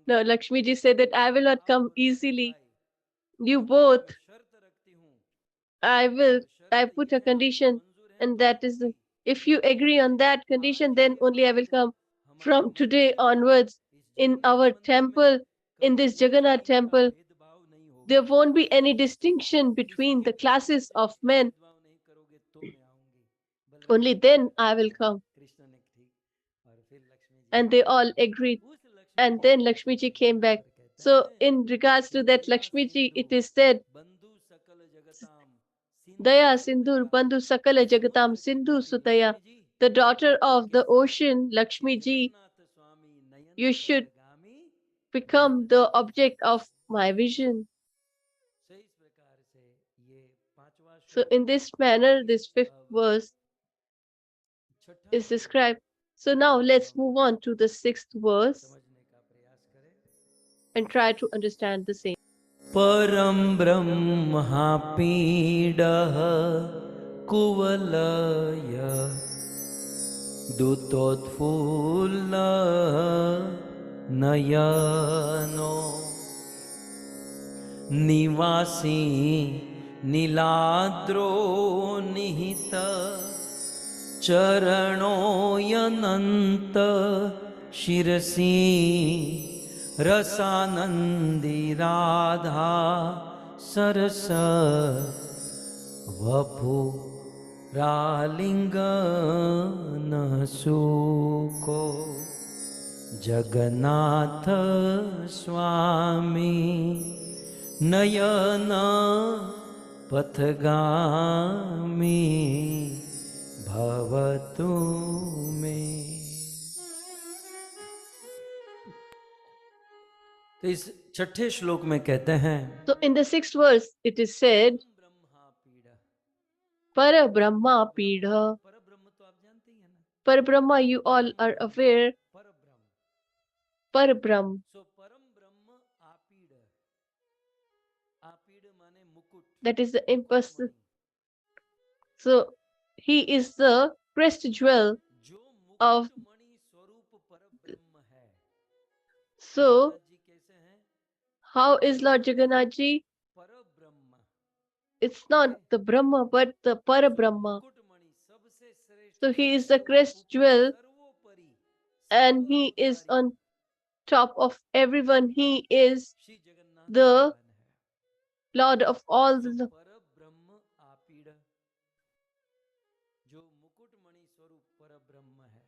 No, Lakshmiji said that I will not come easily. you both, I put a condition, and that is, if you agree on that condition, then only I will come. From today onwards, in our temple, in this Jagannath temple, there won't be any distinction between the classes of men. Only then I will come. And they all agreed. And then Lakshmi ji came back. So in regards to that Lakshmi ji, it is said, Daya Sindhur Bandhu Sakala Jagatam Sindhu Sutaya, the daughter of the ocean, Lakshmi ji, you should become the object of my vision. So in this manner, this fifth verse is described. So now let's move on to the sixth verse and try to understand the same. Param Brahma Pīdah Kuvalaya Dutotfulla Nayano Nivasi Niladro Nihita Charano Yananta Shirasi Rasanandi Radha Sarasa Vapu Ralingana Suko Jagannath Swami Nayana Pathagami Bhavatu Me. तो इस छठे श्लोक में कहते हैं, So in the sixth verse, it is said, Para Brahma Pidha. पर ब्रह्म तो आप जानते ही हैं ना, Para Brahma, you all are aware. पर ब्रह्म, Para Brahma. सो परम ब्रह्म आपीड़, आपीड़ माने मुकुट, That is the impersonal. So he is the crest jewel जो of. मुकुटमणि स्वरूप पर ब्रह्म है. So जी कैसे हैं? how is Lord Jagannath ji? पर ब्रह्म. It's not the Brahma, but the Para Brahma. मुकुटमणि सबसे श्रेष्ठ. So he is the crest jewel, and he is on top of everyone. He is the Lord of all the. पर ब्रह्म आपीड़, जो मुकुटमणि स्वरूप पर ब्रह्म है.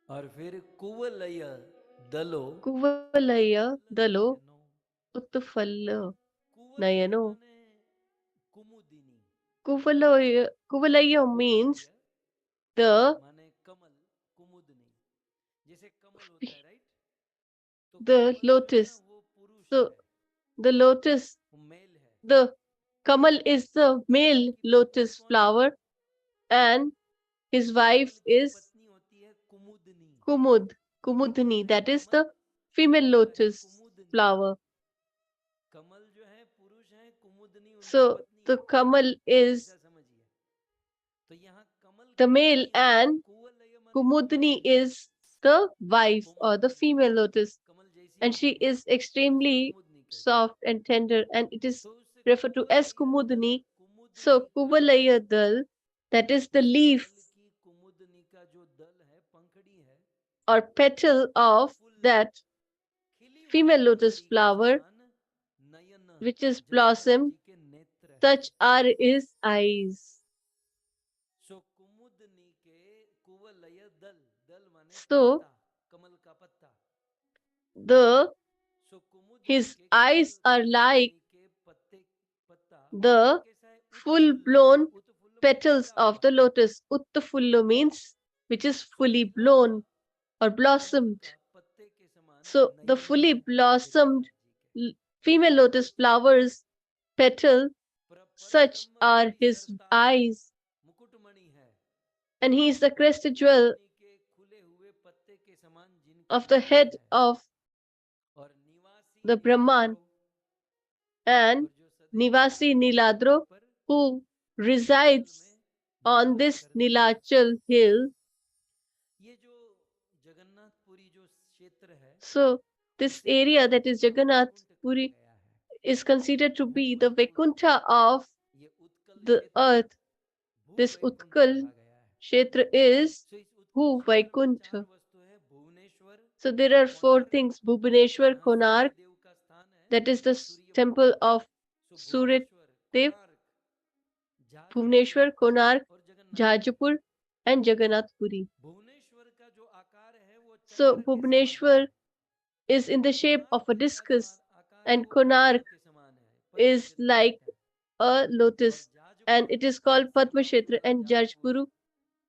और फिर कुवलय दलो, Kuvalaya Dalo Uttafalla Nayano. Kumudini, Kuvalaya means the माने कमल, कुमुदनी, जैसे कमल होता है, राइट? तो the कमल जो है lotus. ना, वो पुरुष So है, the lotus, वो मेल है. the Kamal is the male lotus flower, and his wife is पत्नी होती है कुमुदनी. Kumudni, that is the female lotus flower. कमल जो है पुरुष है, कुमुदनी उनकी So पत्नी the है. Kamal is ऐसा समझिए. तो यहाँ कमल the की male पत्नी है, and कुवलय माने Kumudni is the wife or the female lotus, कमल जैसी and she होती है, is extremely कुमुदनी कहते हैं. soft and tender, and it is तो उस referred to as कुवलय Kumudni. दल, So कुमुदनी Kuvalaya Dal, that is the leaf कमल की कुमुदनी का जो दल है, पंखड़ी है, or petal of that खिली हुई female lotus पंखड़ी के flower, समान नयन, which is जगन्नाथ blossom, जी के नेत्र है. such are his eyes. सो कुमुदनी के कुवलय दल, दल माने So पत्ता, कमल का पत्ता. the सो कुमुदनी his के eyes are like कुवलय के पत्ते, पत्ता the कैसा है? full-blown उत्फुल्ल petals फूला of हुआ the है. lotus. Uttafullo means which is fully blown or Kamal blossomed. का पत्ते के समान So the नयन fully है blossomed जगन्नाथ जी के. female lotus flowers petal, such are his eyes, मुकुटमणि है, and he is the crested jewel के खुले हुए पत्ते के समान जिनकी of the नयन head है. of और निवासी the Brahman, and और जो सदैव Nivasi Niladro, पर who resides on this Nilachal hill. ये जो जगन्नाथपुरी जो क्षेत्र है, So this area, that is Jagannath Puri, is considered to be the Vaikuntha of ये उत्कल the क्षेत्र earth. भू This वैकुंठ Utkal कहा गया है। Kshetra is So इस उत्कल Bhu क्षेत्र में चार Vaikuntha. वस्तु है, Bhubaneswar, So there are four Konark, things: Bhubaneswar, जहाँ Konark, सूर्य देव का स्थान है, that is the Surya temple भगवान। of So Surya Bhubaneswar, Dev, Konark, Jajpur Bhubaneswar, Konark, और Jagannath. Jajapur, and Jagannath Puri. Bhubaneswar का जो आकार है वो So चक्र के समान है। Bhubaneswar is in the shape of a Konark का जो discus, आकार है and वो पद्म Konark के समान है, पद्म is क्षेत्र like कहते हैं। a और lotus, and Jajpur it is called Padma Sabhapur Kshetra, और and जाजपुर Jajpuru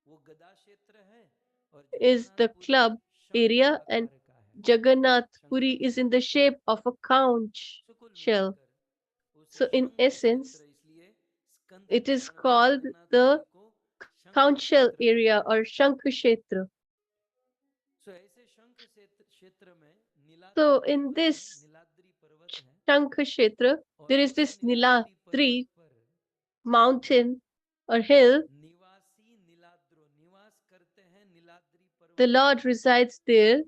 वो गदा क्षेत्र है, और is the जगन्नाथपुरी club शंख area, and आकार का है, Jagannath Puri शंखाकार। is in the shape of a conch सो कुल shell. मिलाकर उस So in शंख essence, क्षेत्र, इसलिए स्कंद it is पुराण में called the जगन्नाथपुरी को शंख conch shell क्षेत्र area कहते or हैं। Shankh Kshetra. सो ऐसे शंख क्षेत्र में नीलाद्रि So in पर्वत है, this नीलाद्रि पर्वत है, Shankh Kshetra, और there is उस this नीलाद्रि पर्वत Nilatri पर mountain or hill. निवासी नीलाद्रो निवास करते हैं नीलाद्रि The पर्वत Lord पर। resides there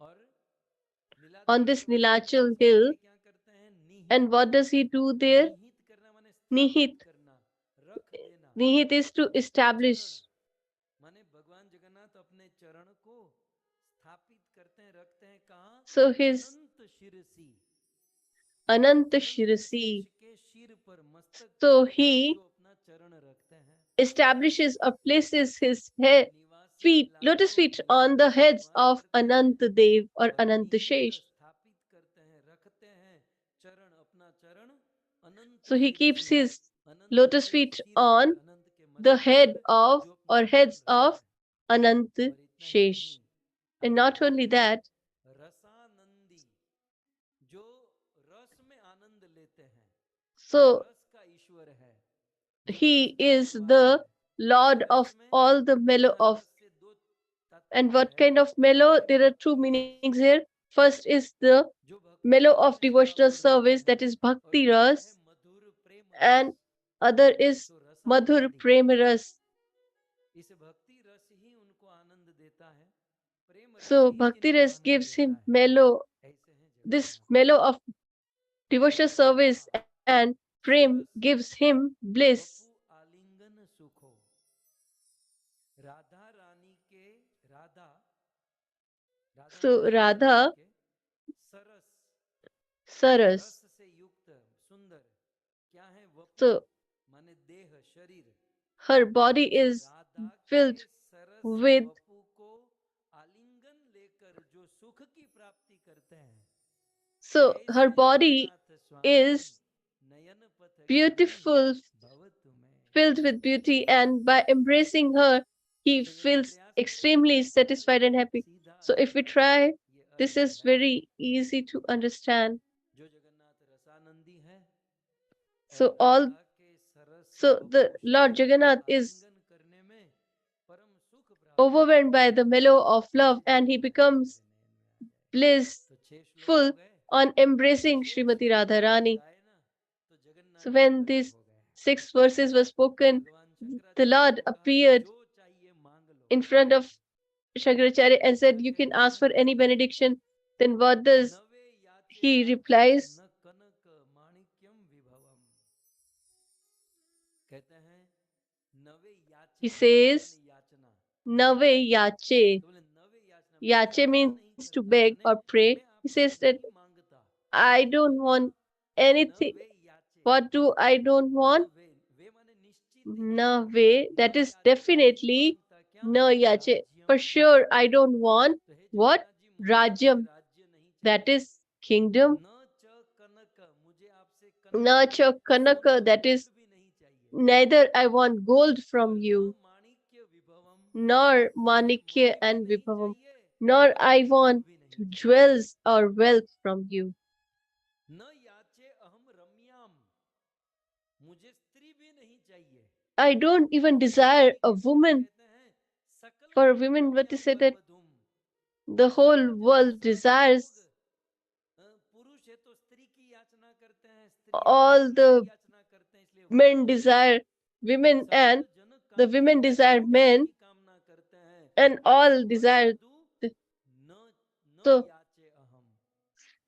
और on नीलाद्रि this पर्वत पर Nilachal निवास hill. करके क्या करते हैं? निहित। And what does he do there? निहित करना माने Nihit. स्थापित करना, रख देना। Nihit is to establish. चरण माने भगवान जगन्नाथ अपने चरण को स्थापित करते हैं, रखते हैं कहाँ? So his अनंत शिरसी, Anant अनंत Shirasi. शेष के शिर पर, मस्तक So पर he जो अपना चरण रखते हैं। establishes or places his तो निवासी feet, lotus नीलाद्रो feet, Niladri on the पर heads निवास of करते Anant हैं, Dev or और Anant निहित Shesh. स्थापित करते हैं, रखते हैं चरण, अपना चरण अनंत So he keeps Sirsi, his Anant lotus के feet सिर पर, on अनंत के the मस्तक head पर of जो अपना or चरण heads रखते of हैं। Anant और इतना ही नहीं, Shesh. And आगे not only कहते हैं that, रसानंदी, जो रस में आनंद लेते हैं, वो so रस का ईश्वर है, जो he रस is देने वाला the है। Lord रस of में all the mellow यहाँ of. रस से दो And तात्पर्य what है। kind of mellow? There are two एक meanings here. First is the जो भक्ति mellow रस of है उसका devotional और रूप service, है, that is और Bhakti दूसरा है Ras, मधुर प्रेम रस। and other is तो Madhur रसानंदी, Prem Ras. इस भक्ति रस ही उनको आनंद देता है, प्रेम रस So ही Bhakti जिनको Ras आनंद gives देता him है। mellow, ऐसे हैं this Jagannath. mellow of devotional service, Radha and Prem Saras gives him bliss. Vapu आलिंगन सुखो, राधा रानी के, राधा राधा So माने राधा रानी Radha के सरस, Saras. रस से युक्त सुंदर क्या है? वपु So माने देह शरीर। her body is Radha filled के सरस with, वपु को आलिंगन लेकर जो सुख की प्राप्ति करते हैं, so her ऐसे body Jagannath Swami is Nayan पथगामी beautiful, भव तुम्हें। filled with beauty, and by embracing her, he तो यदि feels प्रयास करें तो extremely बहुत satisfied and happy. सीधा So if we try, ये this अर्थ is है। very easy to understand. जो जगन्नाथ रसानंदी है और So all, राधा के सरस so वपु the Lord शरीर को Jagannath is आलिंगन करने में परम सुख प्राप्त overwhelmed by the mellow of love, ऐसे and he जगन्नाथ हमारे becomes नयन में आ जाए। तो 6 श्लोक blissful हो गए, on embracing 6 Srimati श्लोक जब हम Radharani. गाए ना तो जगन्नाथ So जी when प्रकट these हो गए। 6 verses were spoken, भगवान the शंकराचार्य Lord को कहा कि appeared जो चाहिए मांग लो। in front of Shankaracharya and said, "You can ask for any benediction." Then what does नवे याचे he राधा replies? न कनक माणिक्यम विभवम, कहते हैं नवे याचे, He याचे says, माने याचना। Nave Yache. तो बोले नवे याचना, मैं Yache याचना means नहीं to करता, beg माने or pray. मैं He आपसे says that नहीं मांगता। I don't want anything. नवे याचे, What do I don't want? नवे, वे माने निश्चित ही, Nave, that न is याचे नहीं definitely मांगता, क्या? na yache. Rajyam. For sure, I don't want तो हे what? जगन्नाथ जी, मुझे आपसे Rajyam, राज्य नहीं that चाहिए। is kingdom. न च कनक, मुझे आपसे Na कनक cha kanaka, सोना that गोल्ड is भी नहीं चाहिए। neither I want gold from और न you, माणिक्य विभवम, nor मुझे manikya मोती भी and नहीं vibhavam, चाहिए nor और I हीरा want भी नहीं चाहिए। jewels or wealth from you. न याचे अहम रम्याम, मुझे स्त्री भी नहीं चाहिए। I don't even स्त्री desire a किसको woman. कहते हैं? सकल For लोक women, what they रम्यम say were that वधूम। the whole सकल जगत, world सब desires, लोग, पुरुष है तो स्त्री की याचना करते हैं, स्त्री है तो all पुरुष की the याचना करते हैं, इसलिए men वधू। desire women, सकल and जन the कामी women desire सब men, उसकी कामना करते हैं, and ऐसे all वर desire. वधू न न So याचे अहम,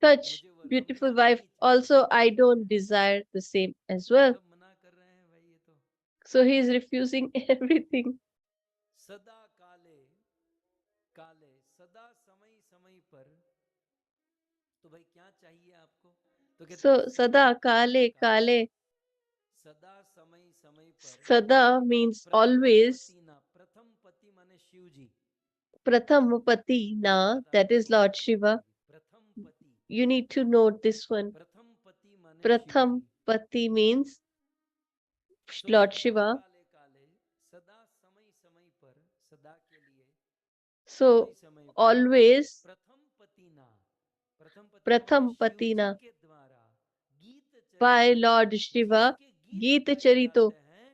such मुझे वर beautiful wife, also I don't desire the same as well. सब मना कर रहे हैं भाई ये तो। So he is refusing everything. सदा काले काले सदा समय समय पर, तो भाई क्या चाहिए आपको? तो कहते So हैं sada kale kale. सदा समय समय पर। Sada means प्रथम always. पति ना, प्रथम पति माने शिव जी। Prathamapati ये na, याद that आपको is होना Lord चाहिए Shiva. भाई, प्रथम पति। You need to note this one. प्रथम पति माने शिव Pratham जी। Pati means तो Lord सदा Shiva. काले काले, सदा समय समय पर, सदा के लिए So समय समय पर, always प्रथम पति ना, प्रथम पति माने Pratham शिव जी Patina के द्वारा गीत by चरित, Lord Shiva, जिसके गीत Geeta गाए Charito, जाते हैं,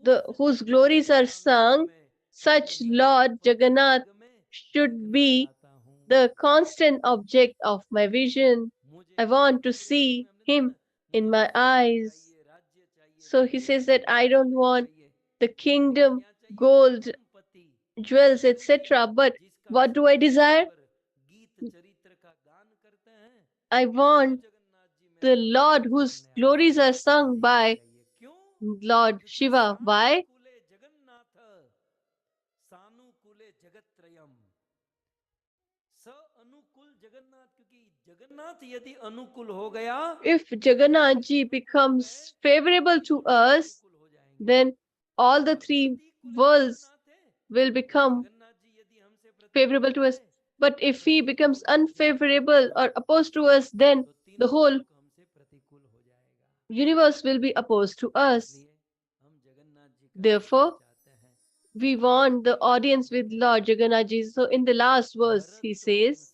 उस whose Jagannath glories are Swami sung, को मैं such अपने Lord हृदय Jagannath पद्म में should देखना be चाहता हूँ। the constant object of my vision. मुझे I want to अंग्रेजी see में हमने देखा him ना, in मुझे my बस धन eyes. चाहिए, राज्य चाहिए, So he धन says चाहिए, that I पैसा don't नहीं want चाहिए, the लेकिन kingdom, क्या चाहिए? gold, प्रथम पति, jewels, Shiv ji, etc. But जिसका what do I समय समय desire? पर गीत चरित्र का गान करते हैं। I वो want जगन्नाथ जी the मेरे Lord सामने whose आ glories जाए, are sung यही by चाहिए। क्यों? Lord क्योंकि Shiva. Why? सानुकूले जगन्नाथ, सानुकूले जगत्रयम, स अनुकूल जगन्नाथ, क्योंकि जगन्नाथ यदि अनुकूल हो गया, If Jagannath ji becomes favorable to us, then all the three worlds will become favorable to us. But if he becomes unfavorable or opposed to us, then the whole universe will be opposed to us. Therefore, we want the audience with Lord Jagannath ji. So in the last verse, he says,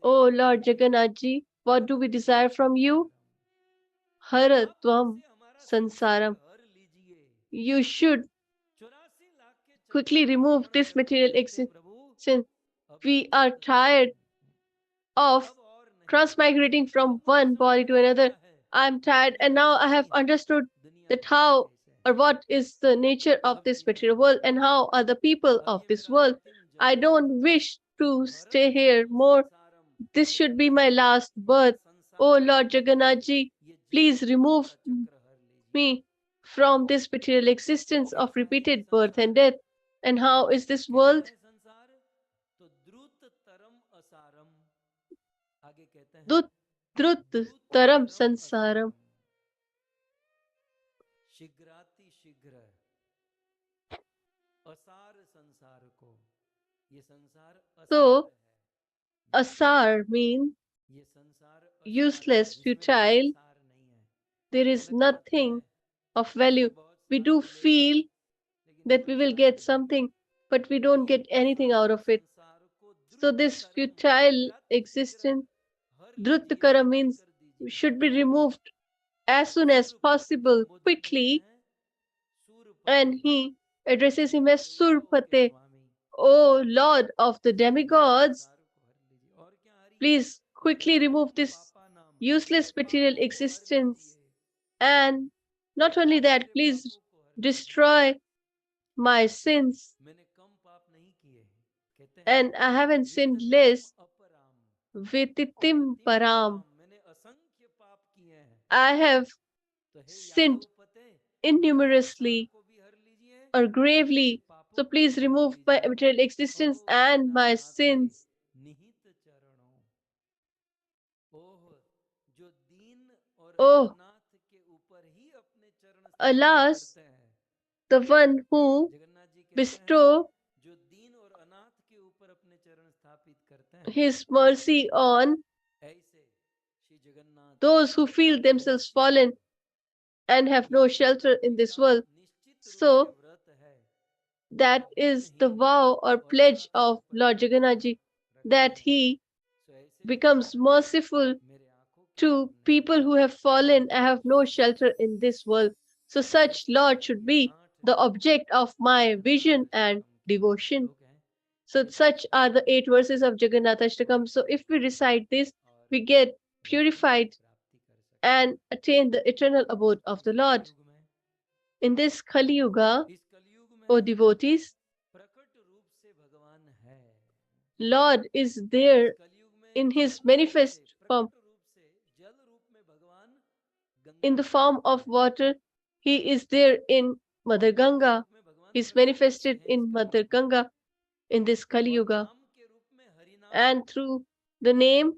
"Oh Lord Jagannath ji, what do we desire from you? Haratvam sansaram. You should quickly remove this material existence. We are tired of transmigrating from one body to another. I'm tired, and now I have understood that how or what is the nature of this material world and how are the people of this world. I don't wish to stay here more. This should be my last birth. Oh Lord Jagannath ji, please remove me from this material existence of repeated birth and death. And how is this world? Drut taram sansaram. शीघ्राति शीघ्र असार संसार को, ये संसार असार So, है, asar means ये संसार असार है, useless, इसमें कोई futile. सार नहीं है। There is लगता तो nothing है, of value. इसमें बहुत We सार do तो ले रहे feel हैं, लेकिन that कोई we will सार get नहीं। something, but we don't तो ये get anything out असार of it. संसार को So द्रुत this तरम futile शीघ्राति शीघ्र existence, हर लीजिए, Drutkara दूर means कर दीजिए। should be removed as soon as सूरपति को possible, संबोधित करते quickly, हैं, and सूरपते, he addresses him as देवताओं के Surpate, Swami, O Lord of the इस demigods, संसार को हर लीजिए। और क्या हरिए? please quickly remove this पापा नाम, useless मेरे material पापों को हर existence. लीजिए। And not only आप that, मेरे please पापों को हर लीजिए। destroy my sins. मैंने कम पाप नहीं किए, कहते हैं And I haven't sinned विततिम less. अपराम, Vititim विततिम param. अपराम, मैंने असंख्य पाप किए हैं। I have तो हे sinned यादवपते, innumerously को भी हर लीजिए, or और मेरे gravely. पापों So को please भी हर remove my लीजिए। material existence अहो and my दीनानाथे sins. निहित चरणों, ओह जो दीन और Oh, अनाथ के ऊपर ही अपने चरण स्थापित alas, करते हैं। the one who Jagannath ji कहते हैं, bestow जो दीन और अनाथ के ऊपर अपने चरण स्थापित करते हैं, his mercy on ऐसे Shri Jagannath those who feel themselves fallen and have no shelter in this world. निश्चित रूप से So व्रत है, that is the vow or pledge of Lord Jagannath ji, that he सो ऐसे becomes merciful मेरे आंखों के to सामने people who have fallen and have no shelter in this world. So such Lord should be the object of my vision and devotion. So such are the 8 verses of Jagannath Ashtakam. So if we recite this, we get purified and attain the eternal abode of the Lord. In this Kali Yuga, इस कलयुग में O devotees, प्रकट रूप से भगवान है, Lord is there in his manifest form. In the form of water, he is there in Mother Ganga. He is manifested in Mother Ganga in this Kali Yuga. And through the name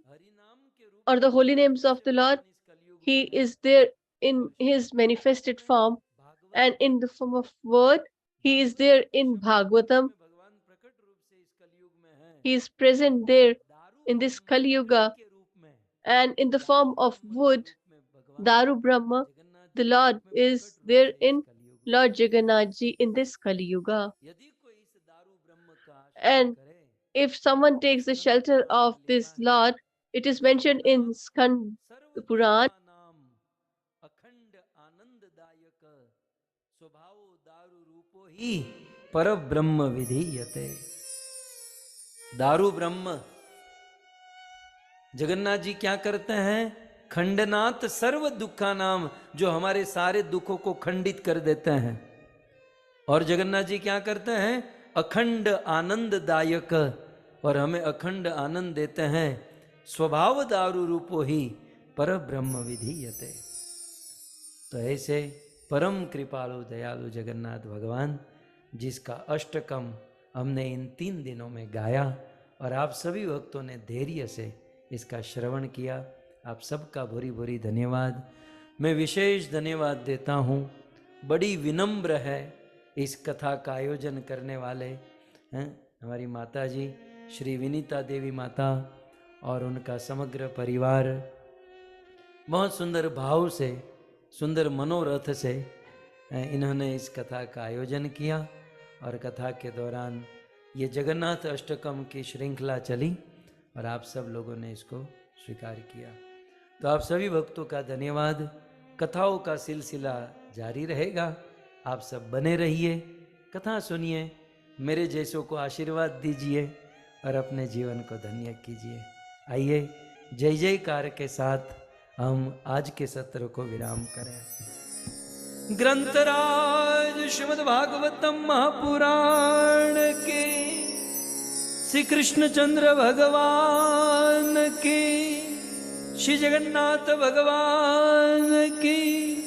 or the holy names of the Lord, he is there in his manifested form. And in the form of word, he is there in Bhagavatam. He is present there in this Kali Yuga. And in the form of wood, Daru Brahma, the Lord is there in Lord Jagannath Ji in this Kali Yuga. And if someone takes the shelter of this Lord, it is mentioned in Skand Puran. पर ब्रह्म विधीयते। दारू ब्रह्म जगन्नाथ जी क्या करते हैं? खंडनाथ सर्व दुखा नाम, जो हमारे सारे दुखों को खंडित कर देते हैं। और जगन्नाथ जी क्या करते हैं? अखंड आनंददायक, और हमें अखंड आनंद देते हैं। स्वभाव दारू रूपो ही पर ब्रह्म विधीयते। तो ऐसे परम कृपालु दयालु जगन्नाथ भगवान, जिसका अष्टकम हमने इन 3 दिनों में गाया और आप सभी भक्तों ने धैर्य से इसका श्रवण किया, आप सबका भूरी भूरी धन्यवाद। मैं विशेष धन्यवाद देता हूँ, बड़ी विनम्र है इस कथा का आयोजन करने वाले हैं हमारी माता जी श्री विनीता देवी माता और उनका समग्र परिवार। बहुत सुंदर भाव से, सुंदर मनोरथ से इन्होंने इस कथा का आयोजन किया और कथा के दौरान ये जगन्नाथ अष्टकम की श्रृंखला चली और आप सब लोगों ने इसको स्वीकार किया। तो आप सभी भक्तों का धन्यवाद। कथाओं का सिलसिला जारी रहेगा, आप सब बने रहिए, कथा सुनिए, मेरे जैसों को आशीर्वाद दीजिए और अपने जीवन को धन्य कीजिए। आइए जय जयकार के साथ हम आज के सत्र को विराम करें। ग्रंथराज श्रीमद् भागवतम महापुराण के, श्री कृष्णचंद्र भगवान की, श्री जगन्नाथ भगवान की।